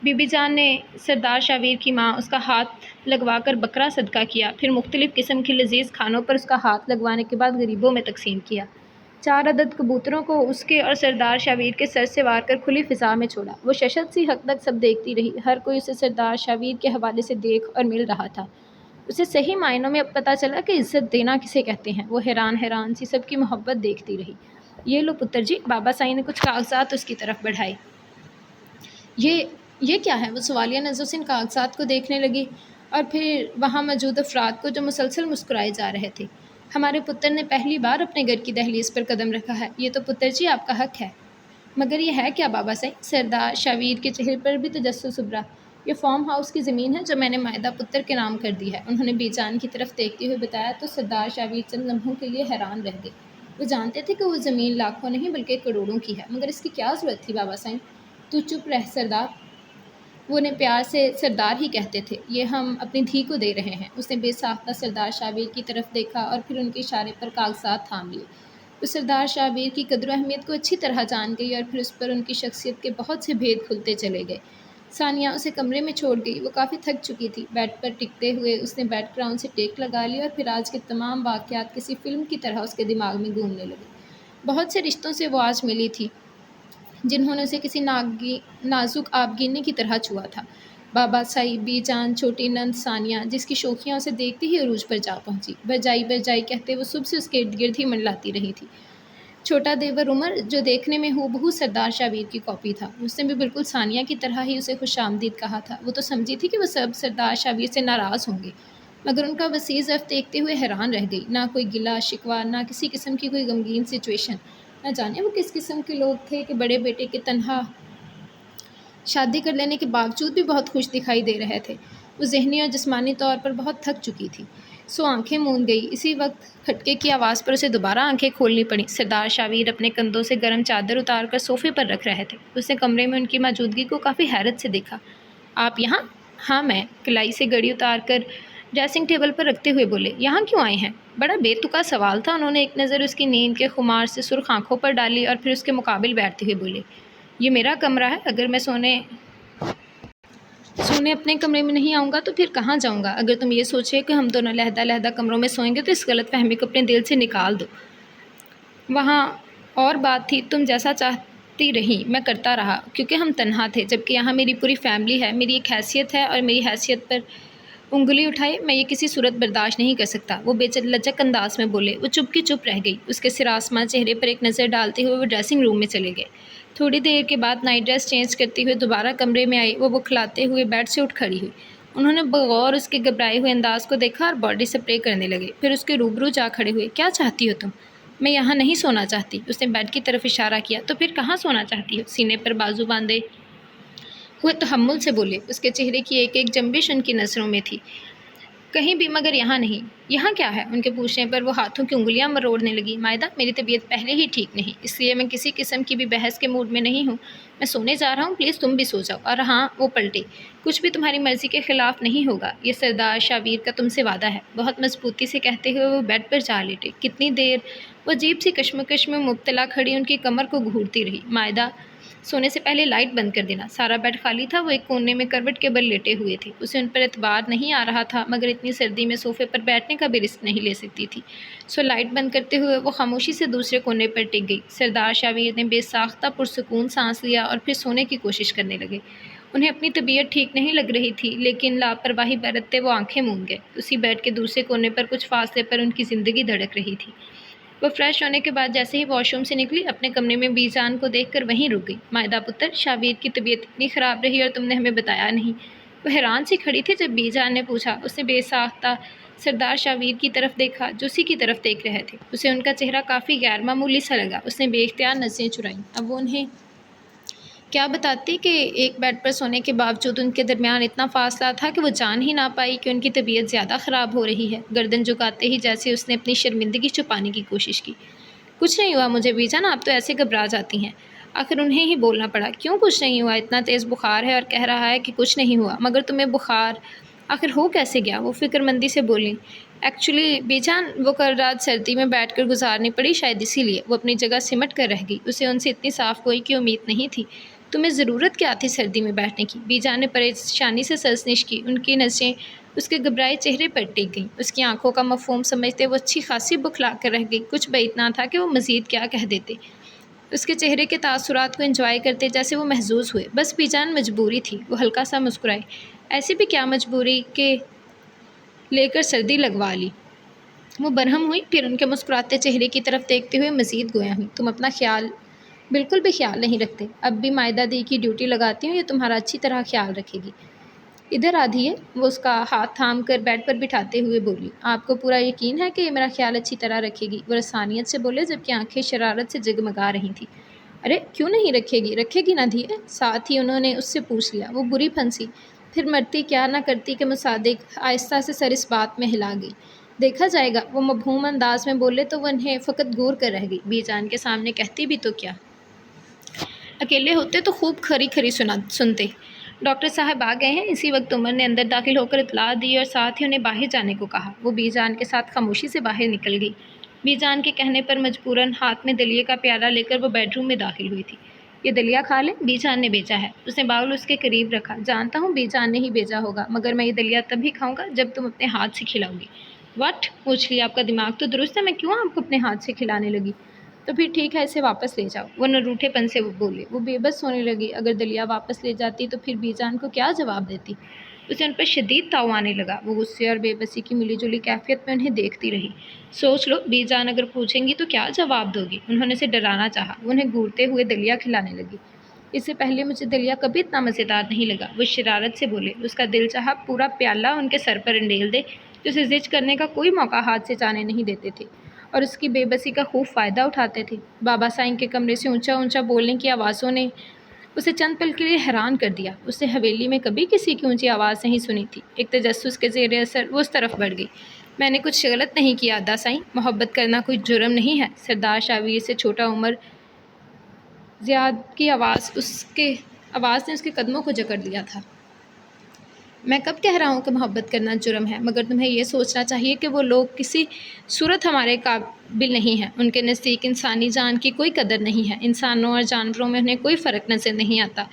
Speaker 1: بی بی جان نے سردار شاویر کی ماں اس کا ہاتھ لگوا کر بکرا صدقہ کیا، پھر مختلف قسم کے لذیذ کھانوں پر اس کا ہاتھ لگوانے کے بعد غریبوں میں تقسیم کیا۔ 4 عدد کبوتروں کو اس کے اور سردار شاویر کے سر سے وار کر کھلی فضا میں چھوڑا۔ وہ ششت سی حد تک سب دیکھتی رہی۔ ہر کوئی اسے سردار شاویر کے حوالے سے دیکھ اور مل رہا تھا۔ اسے صحیح معنوں میں اب پتہ چلا کہ عزت دینا کسے کہتے ہیں۔ وہ حیران سی سب کی محبت دیکھتی رہی۔ یہ لو پتر جی۔ بابا سائی نے کچھ کاغذات اس کی طرف بڑھائے۔ یہ یہ کیا ہے؟ وہ سوالیہ نظروں سے ان کاغذات کو دیکھنے لگی اور پھر وہاں موجود افراد کو جو مسلسل مسکرائے جا رہے تھے۔ ہمارے پتر نے پہلی بار اپنے گھر کی دہلیز پر قدم رکھا ہے، یہ تو پتر جی آپ کا حق ہے۔ مگر یہ ہے کیا بابا صاحب؟ سردار شاویر کے چہرے پر بھی تجسس ابھرا۔ یہ فارم ہاؤس کی زمین ہے جو میں نے مائدہ پتر کے نام کر دی ہے، انہوں نے بی جان کی طرف دیکھتے ہوئے بتایا تو سردار شاویر چند لمحوں کے لیے حیران رہ گئے۔ وہ جانتے تھے کہ وہ زمین لاکھوں نہیں بلکہ کروڑوں کی ہے، مگر اس کی کیا ضرورت تھی بابا صاحب؟ تو چپ رہ سردار، وہ انہیں پیار سے سردار ہی کہتے تھے، یہ ہم اپنی دھی کو دے رہے ہیں۔ اس نے بے ساختہ سردار شاویر کی طرف دیکھا اور پھر ان کے اشارے پر کاغذات تھام لیے۔ وہ سردار شاویر کی قدر و اہمیت کو اچھی طرح جان گئی اور پھر اس پر ان کی شخصیت کے بہت سے بھید کھلتے چلے گئے۔ ثانیہ اسے کمرے میں چھوڑ گئی، وہ کافی تھک چکی تھی۔ بیڈ پر ٹکتے ہوئے اس نے بیک گراؤنڈ سے ٹیک لگا لی اور پھر آج کے تمام واقعات کسی فلم کی طرح اس کے دماغ میں گھومنے لگے۔ بہت سے رشتوں سے وہ آج ملی تھی جنہوں نے اسے کسی نازک آبگینے کی طرح چھوا تھا۔ بابا صاحب، بی جان، چھوٹی نند ثانیہ جس کی شوخیاں اسے دیکھتے ہی عروج پر جا پہنچی، برجائی برجائی کہتے وہ صبح سے اس کے ارد گرد ہی منڈلاتی رہی تھی۔ چھوٹا دیور عمر جو دیکھنے میں ہو بہو سردار شاویر کی کاپی تھا، اس نے بھی بالکل ثانیہ کی طرح ہی اسے خوش آمدید کہا تھا۔ وہ تو سمجھی تھی کہ وہ سب سردار شاویر سے ناراض ہوں گے، مگر ان کا وسیع ظرف دیکھتے ہوئے حیران رہ گئی۔ نہ کوئی گلہ شکوہ، نہ کسی قسم کی کوئی غمگین سچویشن۔ نہ جانے وہ کس قسم کے لوگ تھے کہ بڑے بیٹے کے تنہا شادی کر لینے کے باوجود بھی بہت خوش دکھائی دے رہے تھے۔ وہ ذہنی اور جسمانی طور پر بہت تھک چکی تھی، سو آنکھیں موند گئی۔ اسی وقت کھٹکے کی آواز پر اسے دوبارہ آنکھیں کھولنی پڑیں۔ سردار شاویر اپنے کندھوں سے گرم چادر اتار کر صوفے پر رکھ رہے تھے۔ اس نے کمرے میں ان کی موجودگی کو کافی حیرت سے دیکھا۔ آپ یہاں؟ ہاں میں، کلائی سے گھڑی اتار کر ڈریسنگ ٹیبل پر رکھتے ہوئے بولے۔ یہاں کیوں آئے ہیں؟ بڑا بے تکا سوال تھا۔ انہوں نے ایک نظر اس کی نیند کے خمار سے سرخ آنکھوں پر ڈالی اور پھر اس کے مقابل بیٹھتے ہوئے بولے، یہ میرا کمرہ ہے، اگر میں سونے اپنے کمرے میں نہیں آؤں گا تو پھر کہاں جاؤں گا؟ اگر تم یہ سوچے کہ ہم دونوں علیحدہ علیحدہ کمروں میں سوئیں گے تو اس غلط فہمی کو اپنے دل سے نکال دو۔ وہاں اور بات تھی، تم جیسا چاہتی رہیں میں کرتا رہا کیونکہ ہم تنہا تھے، جبکہ یہاں میری پوری فیملی ہے، میری ایک حیثیت ہے اور میری حیثیت پر انگلی اٹھائے میں یہ کسی صورت برداشت نہیں کر سکتا۔ وہ بے لچک انداز میں بولے۔ وہ چپ کی چپ رہ گئی۔ اس کے سراسماں چہرے پر ایک نظر ڈالتے ہوئے وہ ڈریسنگ روم میں چلے گئے۔ تھوڑی دیر کے بعد نائٹ ڈریس چینج کرتے ہوئے دوبارہ کمرے میں آئی۔ وہ بکھلاتے ہوئے بیڈ سے اٹھ کھڑی ہوئی۔ انہوں نے بغور اس کے گھبرائے ہوئے انداز کو دیکھا اور باڈی سپرے کرنے لگے، پھر اس کے روبرو جا کھڑے ہوئے۔ کیا چاہتی ہو تم؟ میں یہاں نہیں سونا چاہتی۔ اس نے بیڈ کی طرف اشارہ کیا۔ تو پھر کہاں سونا چاہتی ہو؟ سینے پر بازو باندھے ہوئے تحمل سے بولے۔ اس کے چہرے کی ایک ایک جنبش ان کی نظروں میں تھی۔ کہیں بھی، مگر یہاں نہیں۔ یہاں کیا ہے؟ ان کے پوچھنے پر وہ ہاتھوں کی انگلیاں مروڑنے لگی۔ مائدہ، میری طبیعت پہلے ہی ٹھیک نہیں، اس لیے میں کسی قسم کی بھی بحث کے موڈ میں نہیں ہوں۔ میں سونے جا رہا ہوں، پلیز تم بھی سو جاؤ۔ اور ہاں، وہ پلٹے، کچھ بھی تمہاری مرضی کے خلاف نہیں ہوگا، یہ سردار شاویر کا تم سے وعدہ ہے۔ بہت مضبوطی سے کہتے ہوئے وہ بیڈ پر جا لیٹے۔ کتنی دیر وہ عجیب سی کشمکش میں مبتلا کھڑی ان کی کمر کو گھورتی رہی۔ مائدہ، سونے سے پہلے لائٹ بند کر دینا۔ سارا بیڈ خالی تھا، وہ ایک کونے میں کروٹ کے بل لیٹے ہوئے تھے۔ اسے ان پر اعتبار نہیں آ رہا تھا، مگر اتنی سردی میں صوفے پر بیٹھنے کا بھی رسک نہیں لے سکتی تھی، سو لائٹ بند کرتے ہوئے وہ خاموشی سے دوسرے کونے پر ٹک گئی۔ سردار شاویر نے بے ساختہ پرسکون سانس لیا اور پھر سونے کی کوشش کرنے لگے۔ انہیں اپنی طبیعت ٹھیک نہیں لگ رہی تھی، لیکن لاپرواہی برتتے وہ آنکھیں موند گئے۔ اسی بیڈ کے دوسرے کونے پر کچھ فاصلے پر ان کی زندگی دھڑک رہی تھی۔ وہ فریش ہونے کے بعد جیسے ہی واش روم سے نکلی، اپنے کمرے میں بی جان کو دیکھ کر وہیں رک گئی۔ مائدہ پتر، شاویر کی طبیعت اتنی خراب رہی اور تم نے ہمیں بتایا نہیں؟ وہ حیران سی کھڑی تھی جب بی جان نے پوچھا۔ اس نے بے ساختہ سردار شاویر کی طرف دیکھا جو اسی کی طرف دیکھ رہے تھے۔ اسے ان کا چہرہ کافی غیر معمولی سا لگا۔ اس نے بے اختیار نظریں چرائیں۔ اب وہ انہیں کیا بتاتی کہ ایک بیڈ پر سونے کے باوجود ان کے درمیان اتنا فاصلہ تھا کہ وہ جان ہی نہ پائی کہ ان کی طبیعت زیادہ خراب ہو رہی ہے۔ گردن جھکاتے ہی جیسے اس نے اپنی شرمندگی چھپانے کی کوشش کی۔ کچھ نہیں ہوا مجھے بی جان، آپ تو ایسے گھبرا جاتی ہیں۔ آخر انہیں ہی بولنا پڑا۔ کیوں کچھ نہیں ہوا؟ اتنا تیز بخار ہے اور کہہ رہا ہے کہ کچھ نہیں ہوا، مگر تمہیں بخار آخر ہو کیسے گیا؟ وہ فکر مندی سے بولیں۔ ایکچولی بی جان، وہ کل رات سردی میں بیٹھ کر گزارنی پڑی، شاید اسی لیے وہ اپنی جگہ سمٹ کر رہ گئی۔ اسے ان سے اتنی صاف گوئی کی امید نہیں تھی۔ تمہیں ضرورت کیا تھی سردی میں بیٹھنے کی؟ بی جان نے پریشانی سے سرزنش کی۔ ان کی نظریں اس کے گھبرائے چہرے پر ٹک گئیں۔ اس کی آنکھوں کا مفہوم سمجھتے وہ اچھی خاصی بکھلا کر رہ گئی۔ کچھ بعید نہ تھا کہ وہ مزید کیا کہہ دیتے۔ اس کے چہرے کے تاثرات کو انجوائے کرتے جیسے وہ محظوظ ہوئے۔ بس بی جان، مجبوری تھی۔ وہ ہلکا سا مسکرائے۔ ایسی بھی کیا مجبوری کہ لے کر سردی لگوا لی؟ وہ برہم ہوئی، پھر ان کے مسکراتے چہرے کی طرف دیکھتے ہوئے مزید گویا ہوئی۔ تم اپنا خیال بالکل بھی خیال نہیں رکھتے۔ اب بھی مائدہ دی کی ڈیوٹی لگاتی ہوں، یہ تمہارا اچھی طرح خیال رکھے گی۔ ادھر آدھی ہے، وہ اس کا ہاتھ تھام کر بیڈ پر بٹھاتے ہوئے بولی۔ آپ کو پورا یقین ہے کہ یہ میرا خیال اچھی طرح رکھے گی؟ وہ رسانیت سے بولے جبکہ آنکھیں شرارت سے جگمگا رہی تھیں۔ ارے کیوں نہیں رکھے گی؟ رکھے گی نہ دھیے؟ ساتھ ہی انہوں نے اس سے پوچھ لیا۔ وہ بری پھنسی، پھر مرتی کیا نہ کرتی کہ مصادق آہستہ سے سر اس بات میں ہلا گئی۔ دیکھا جائے گا، وہ مبہوم انداز میں بولے تو وہ انہیں فقط گور کر رہ گئی۔ بی جان کے سامنے کہتی بھی تو کیا، اکیلے ہوتے تو خوب کھری کھری سنتے۔ ڈاکٹر صاحب آ گئے ہیں۔ اسی وقت عمر نے اندر داخل ہو کر اطلاع دی اور ساتھ ہی انہیں باہر جانے کو کہا۔ وہ بی جان کے ساتھ خاموشی سے باہر نکل گئی۔ بی جان کے کہنے پر مجبوراً ہاتھ میں دلیے کا پیالہ لے کر وہ بیڈ روم میں داخل ہوئی تھی۔ یہ دلیا کھا لیں، بی جان نے بھیجا ہے۔ اس نے باؤل اس کے قریب رکھا۔ جانتا ہوں بی جان نے ہی بھیجا ہوگا، مگر میں یہ دلیا تب ہی کھاؤں گا جب تم اپنے ہاتھ سے کھلاؤ گی۔ واٹ؟ پوچھ لیا، آپ کا دماغ تو درست ہے، میں کیوں آپ کو اپنے ہاتھ سے کھلانے لگی؟ تو پھر ٹھیک ہے، اسے واپس لے جاؤ، وہ نروٹھے پن سے بولے۔ وہ بے بس ہونے لگی۔ اگر دلیا واپس لے جاتی تو پھر بی جان کو کیا جواب دیتی؟ اسے ان پر شدید تاؤ آنے لگا۔ وہ غصے اور بے بسی کی ملی جلی کیفیت میں انہیں دیکھتی رہی۔ سوچ لو، بی جان اگر پوچھیں گی تو کیا جواب دو گی؟ انہوں نے اسے ڈرانا چاہا۔ وہ انہیں گھورتے ہوئے دلیا کھلانے لگی۔ اس سے پہلے مجھے دلیا کبھی اتنا مزیدار نہیں لگا، وہ شرارت سے بولے۔ اس کا دل چاہا پورا پیالہ ان کے سر پر انڈیل دے، جو اسے زج کرنے کا کوئی موقع ہاتھ سے جانے نہیں دیتے تھے اور اس کی بے بسی کا خوب فائدہ اٹھاتے تھے۔ بابا سائیں کے کمرے سے اونچا اونچا بولنے کی آوازوں نے اسے چند پل کے لیے حیران کر دیا۔ اس نے حویلی میں کبھی کسی کی اونچی آواز نہیں سنی تھی۔ ایک تجسس کے زیر اثر وہ اس طرف بڑھ گئی۔ میں نے کچھ غلط نہیں کیا ادا سائیں، محبت کرنا کوئی جرم نہیں ہے۔ سردار شاویر سے چھوٹا عمر زیاد کی آواز نے اس کے قدموں کو جکڑ لیا تھا۔ میں کب کہہ رہا ہوں کہ محبت کرنا جرم ہے؟ مگر تمہیں یہ سوچنا چاہیے کہ وہ لوگ کسی صورت ہمارے قابل نہیں ہیں۔ ان کے نزدیک انسانی جان کی کوئی قدر نہیں ہے۔ انسانوں اور جانوروں میں انہیں کوئی فرق نظر نہیں آتا۔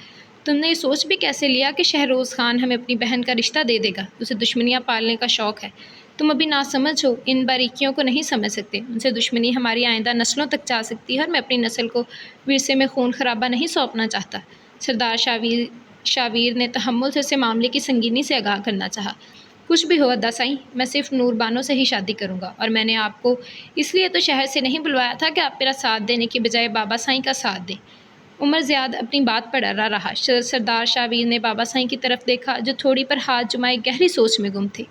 Speaker 1: تم نے یہ سوچ بھی کیسے لیا کہ شہروز خان ہمیں اپنی بہن کا رشتہ دے دے گا؟ اسے دشمنیاں پالنے کا شوق ہے۔ تم ابھی ناسمجھ ہو، ان باریکیوں کو نہیں سمجھ سکتے۔ ان سے دشمنی ہماری آئندہ نسلوں تک جا سکتی ہے اور میں اپنی نسل کو ورثے میں خون خرابہ نہیں سونپنا چاہتا۔ سردار شاویر نے تحمل سے اسے معاملے کی سنگینی سے آگاہ کرنا چاہا۔ کچھ بھی ہو ادا سائیں، میں صرف نور بانو سے ہی شادی کروں گا، اور میں نے آپ کو اس لیے تو شہر سے نہیں بلوایا تھا کہ آپ میرا ساتھ دینے کی بجائے بابا سائیں کا ساتھ دیں۔ عمر زیاد اپنی بات پر اڑا رہا۔ سردار شاویر نے بابا سائیں کی طرف دیکھا جو تھوڑی پر ہاتھ جمائے گہری سوچ میں گم تھے۔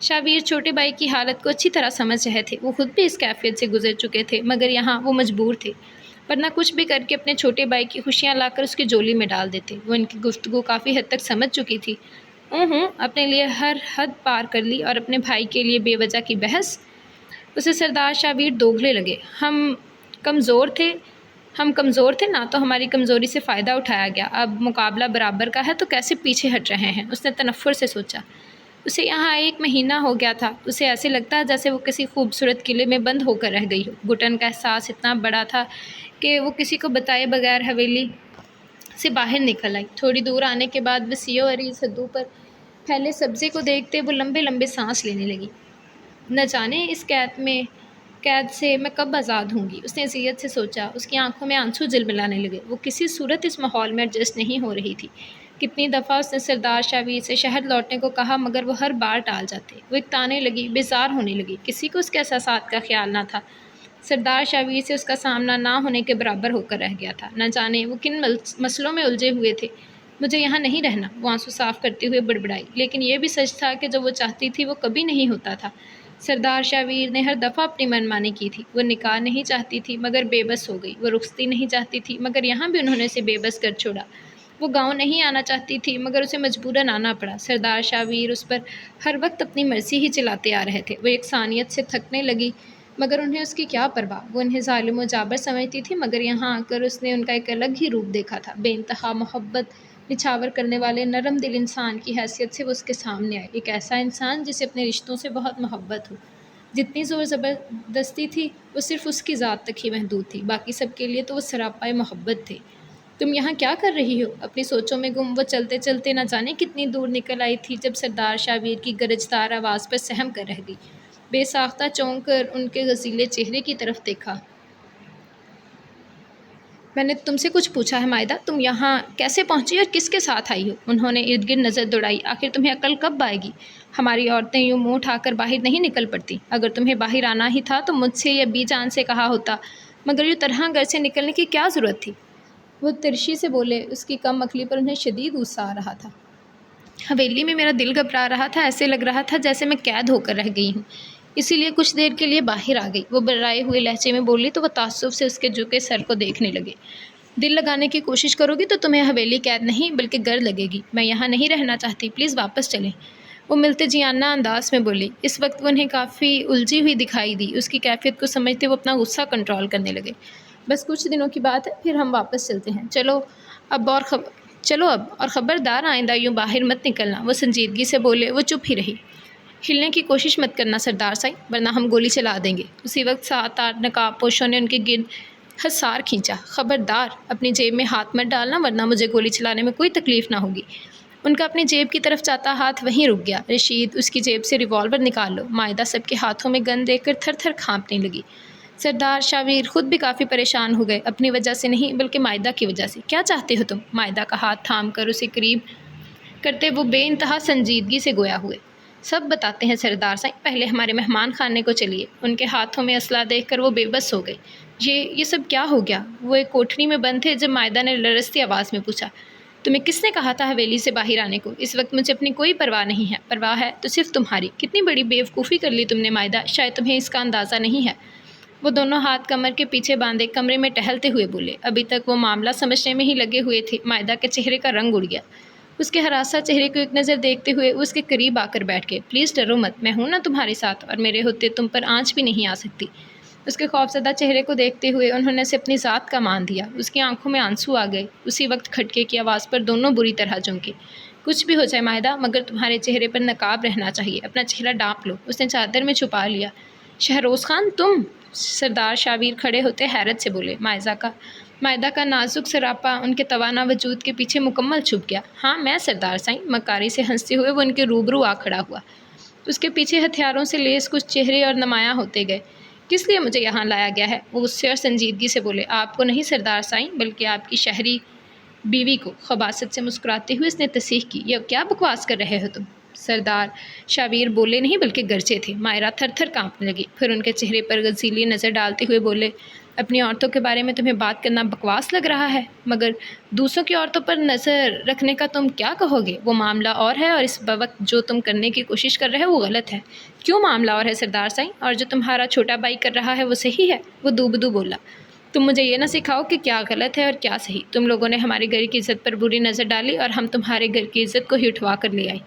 Speaker 1: شاویر چھوٹے بھائی کی حالت کو اچھی طرح سمجھ رہے تھے۔ وہ خود بھی اس کیفیت سے گزر چکے تھے، مگر یہاں وہ مجبور تھے، ورنہ کچھ بھی کر کے اپنے چھوٹے بھائی کی خوشیاں لا کر اس کی جولی میں ڈال دیتے۔ وہ ان کی گفتگو کافی حد تک سمجھ چکی تھی۔ اپنے لیے ہر حد پار کر لی اور اپنے بھائی کے لیے بے وجہ کی بحث۔ اسے سردار شاویر دوگلے لگے۔ ہم کمزور تھے نہ تو ہماری کمزوری سے فائدہ اٹھایا گیا، اب مقابلہ برابر کا ہے تو کیسے پیچھے ہٹ رہے ہیں؟ اس نے تنفر سے سوچا۔ اسے یہاں 1 مہینہ ہو گیا تھا۔ اسے ایسے لگتا جیسے وہ کسی خوبصورت قلعے میں بند ہو کر رہ گئی ہو۔ گھٹن کا احساس اتنا بڑا تھا کہ وہ کسی کو بتائے بغیر حویلی سے باہر نکل آئی۔ تھوڑی دور آنے کے بعد وسیع و عریض حدوں پر پھیلے سبزے کو دیکھتے وہ لمبے لمبے سانس لینے لگی۔ نہ جانے اس قید سے میں کب آزاد ہوں گی، اس نے اذیت سے سوچا۔ اس کی آنکھوں میں آنسو جلملانے لگے۔ وہ کسی صورت اس ماحول میں ایڈجسٹ نہیں ہو رہی تھی۔ کتنی دفعہ اس نے سردار شاویر سے شہر لوٹنے کو کہا، مگر وہ ہر بار ٹال جاتے۔ وہ اکتانے لگی، بیزار ہونے لگی۔ کسی کو اس کے احساسات کا خیال نہ تھا۔ سردار شاویر سے اس کا سامنا نہ ہونے کے برابر ہو کر رہ گیا تھا۔ نہ جانے وہ کن مسئلوں میں الجھے ہوئے تھے۔ مجھے یہاں نہیں رہنا، وہ آنسو صاف کرتے ہوئے بڑبڑائی۔ لیکن یہ بھی سچ تھا کہ جو وہ چاہتی تھی وہ کبھی نہیں ہوتا تھا۔ سردار شاویر نے ہر دفعہ اپنی منمانی کی تھی۔ وہ نکاح نہیں چاہتی تھی مگر بے بس ہو گئی۔ وہ رخصتی نہیں چاہتی تھی مگر یہاں بھی انہوں نے اسے بے بس کر چھوڑا۔ وہ گاؤں نہیں آنا چاہتی تھی مگر اسے مجبوراً آنا پڑا۔ سردار شاویر اس پر ہر وقت اپنی مرضی ہی چلاتے آ رہے تھے۔ وہ یکسانیت سے تھکنے لگی مگر انہیں اس کی کیا پرواہ۔ وہ انہیں ظالم و جابر سمجھتی تھی مگر یہاں آ کر اس نے ان کا ایک الگ ہی روپ دیکھا تھا۔ بے انتہا محبت نچھاور کرنے والے نرم دل انسان کی حیثیت سے وہ اس کے سامنے آئے۔ ایک ایسا انسان جسے اپنے رشتوں سے بہت محبت ہو۔ جتنی زور زبردستی تھی وہ صرف اس کی ذات تک ہی محدود تھی، باقی سب کے لیے تو وہ سراپا محبت تھے۔ تم یہاں کیا کر رہی ہو؟ اپنی سوچوں میں گم وہ چلتے چلتے نہ جانے کتنی دور نکل آئی تھی جب سردار شاویر کی گرجدار آواز پر سہم کر رہ گئی۔ بے ساختہ چونک کر ان کے غزیلے چہرے کی طرف دیکھا۔ میں نے تم سے کچھ پوچھا ہے مائدہ؟ تم یہاں کیسے پہنچی اور کس کے ساتھ آئی ہو؟ انہوں نے ارد گرد نظر دوڑائی۔ آخر تمہیں عقل کب آئے گی؟ ہماری عورتیں یوں منہ اٹھا کر باہر نہیں نکل پڑتی۔ اگر تمہیں باہر آنا ہی تھا تو مجھ سے یا بی جان سے کہا ہوتا، مگر یوں طرح گھر سے نکلنے کی کیا ضرورت تھی؟ وہ ترشی سے بولے۔ اس کی کم عقلی پر انہیں شدید غصہ آ رہا تھا۔ حویلی میں میرا دل گھبرا رہا تھا، ایسے لگ رہا تھا جیسے میں قید ہو کر رہ گئی ہوں، اسی لیے کچھ دیر کے لیے باہر آ گئی۔ وہ برائے ہوئے لہجے میں بولی تو وہ تعصب سے اس کے جھکے سر کو دیکھنے لگے۔ دل لگانے کی کوشش کرو گی تو تمہیں حویلی قید نہیں بلکہ گھر لگے گی۔ میں یہاں نہیں رہنا چاہتی، پلیز واپس چلیں۔ وہ ملتے جیانہ انداز میں بولی۔ اس وقت وہ انہیں کافی الجھی ہوئی دکھائی دی۔ اس کی کیفیت کو سمجھتے وہ اپنا غصہ کنٹرول کرنے لگے۔ بس کچھ دنوں کی بات ہے، پھر ہم واپس چلتے ہیں۔ چلو اب اور خبردار آئندہ یوں باہر مت نکلنا۔ وہ سنجیدگی سے بولے۔ وہ چپ ہی رہی۔ ہلنے کی کوشش مت کرنا سردار سائی، ورنہ ہم گولی چلا دیں گے۔ اسی وقت 7-8 نقاب پوشوں نے ان کے گرد حصار کھینچا۔ خبردار اپنی جیب میں ہاتھ مت ڈالنا ورنہ مجھے گولی چلانے میں کوئی تکلیف نہ ہوگی۔ ان کا اپنی جیب کی طرف جاتا ہاتھ وہیں رک گیا۔ رشید، اس کی جیب سے ریوالور نکال لو۔ مائدہ سب کے ہاتھوں میں گن دیکھ کر تھر تھر کانپنے لگی۔ سردار شاویر خود بھی کافی پریشان ہو گئے، اپنی وجہ سے نہیں بلکہ مائدہ کی وجہ سے۔ کیا چاہتے ہو تم؟ مائدہ کا ہاتھ تھام کر اسے قریب کرتے وہ بے انتہا سنجیدگی سے گویا ہوئے۔ سب بتاتے ہیں سردار سائی، پہلے ہمارے مہمان خانے کو چلیے۔ ان کے ہاتھوں میں اسلحہ دیکھ کر وہ بے بس ہو گئے۔ یہ سب کیا ہو گیا؟ وہ ایک کوٹھری میں بند تھے جب مائدہ نے لرزتی آواز میں پوچھا۔ تمہیں کس نے کہا تھا حویلی سے باہر آنے کو؟ اس وقت مجھے اپنی کوئی پرواہ نہیں ہے، پرواہ ہے تو صرف تمہاری۔ کتنی بڑی بیوقوفی کر لی تم نے مائدہ، شاید تمہیں اس کا اندازہ نہیں ہے۔ وہ دونوں ہاتھ کمر کے پیچھے باندھے کمرے میں ٹہلتے ہوئے بولے۔ ابھی تک وہ معاملہ سمجھنے میں ہی لگے ہوئے تھے، مائدہ کے چہرے کا رنگ اڑ گیا۔ اس کے ہراساں چہرے کو ایک نظر دیکھتے ہوئے وہ اس کے قریب آ کر بیٹھ گئے۔ پلیز ڈرو مت، میں ہوں نا تمہارے ساتھ، اور میرے ہوتے تم پر آنچ بھی نہیں آ سکتی۔ اس کے خوفزدہ چہرے کو دیکھتے ہوئے انہوں نے اسے اپنی ذات کا مان دیا۔ اس کی آنکھوں میں آنسو آ گئے۔ اسی وقت کھٹکے کی آواز پر دونوں بری طرح چونکے۔ کچھ بھی ہو جائے مائدہ، مگر تمہارے چہرے پر نقاب رہنا چاہیے، اپنا چہرہ ڈانپ لو۔ اس نے چادر میں چھپا لیا۔ شہروز خان تم؟ سردار شاویر کھڑے ہوتے حیرت سے بولے۔ مائدہ کا نازک سراپا ان کے توانا وجود کے پیچھے مکمل چھپ گیا۔ ہاں میں سردار سائی، مکاری سے ہنستے ہوئے وہ ان کے روبرو آ کھڑا ہوا۔ اس کے پیچھے ہتھیاروں سے لیس کچھ چہرے اور نمایاں ہوتے گئے۔ کس لیے مجھے یہاں لایا گیا ہے؟ وہ غصے اور سنجیدگی سے بولے۔ آپ کو نہیں سردار سائی، بلکہ آپ کی شہری بیوی کو۔ خباثت سے مسکراتے ہوئے اس نے تصحیح کی۔ یہ کیا بکواس کر رہے ہو تم؟ سردار شاویر بولے نہیں بلکہ گرجے تھے۔ مائرہ تھر تھر کانپنے لگی، پھر ان کے چہرے پر غضیلی نظر ڈالتے ہوئے بولے۔ اپنی عورتوں کے بارے میں تمہیں بات کرنا بکواس لگ رہا ہے، مگر دوسروں کی عورتوں پر نظر رکھنے کا تم کیا کہو گے؟ وہ معاملہ اور ہے اور اس وقت جو تم کرنے کی کوشش کر رہے ہو وہ غلط ہے۔ کیوں معاملہ اور ہے سردار سائی؟ اور جو تمہارا چھوٹا بھائی کر رہا ہے وہ صحیح ہے؟ وہ دوبدو بولا۔ تم مجھے یہ نہ سکھاؤ کہ کیا غلط ہے اور کیا صحیح۔ تم لوگوں نے ہمارے گھر کی عزت پر بری نظر ڈالی اور ہم تمہارے گھر کی عزت کو ہی اٹھوا کر لے آئے۔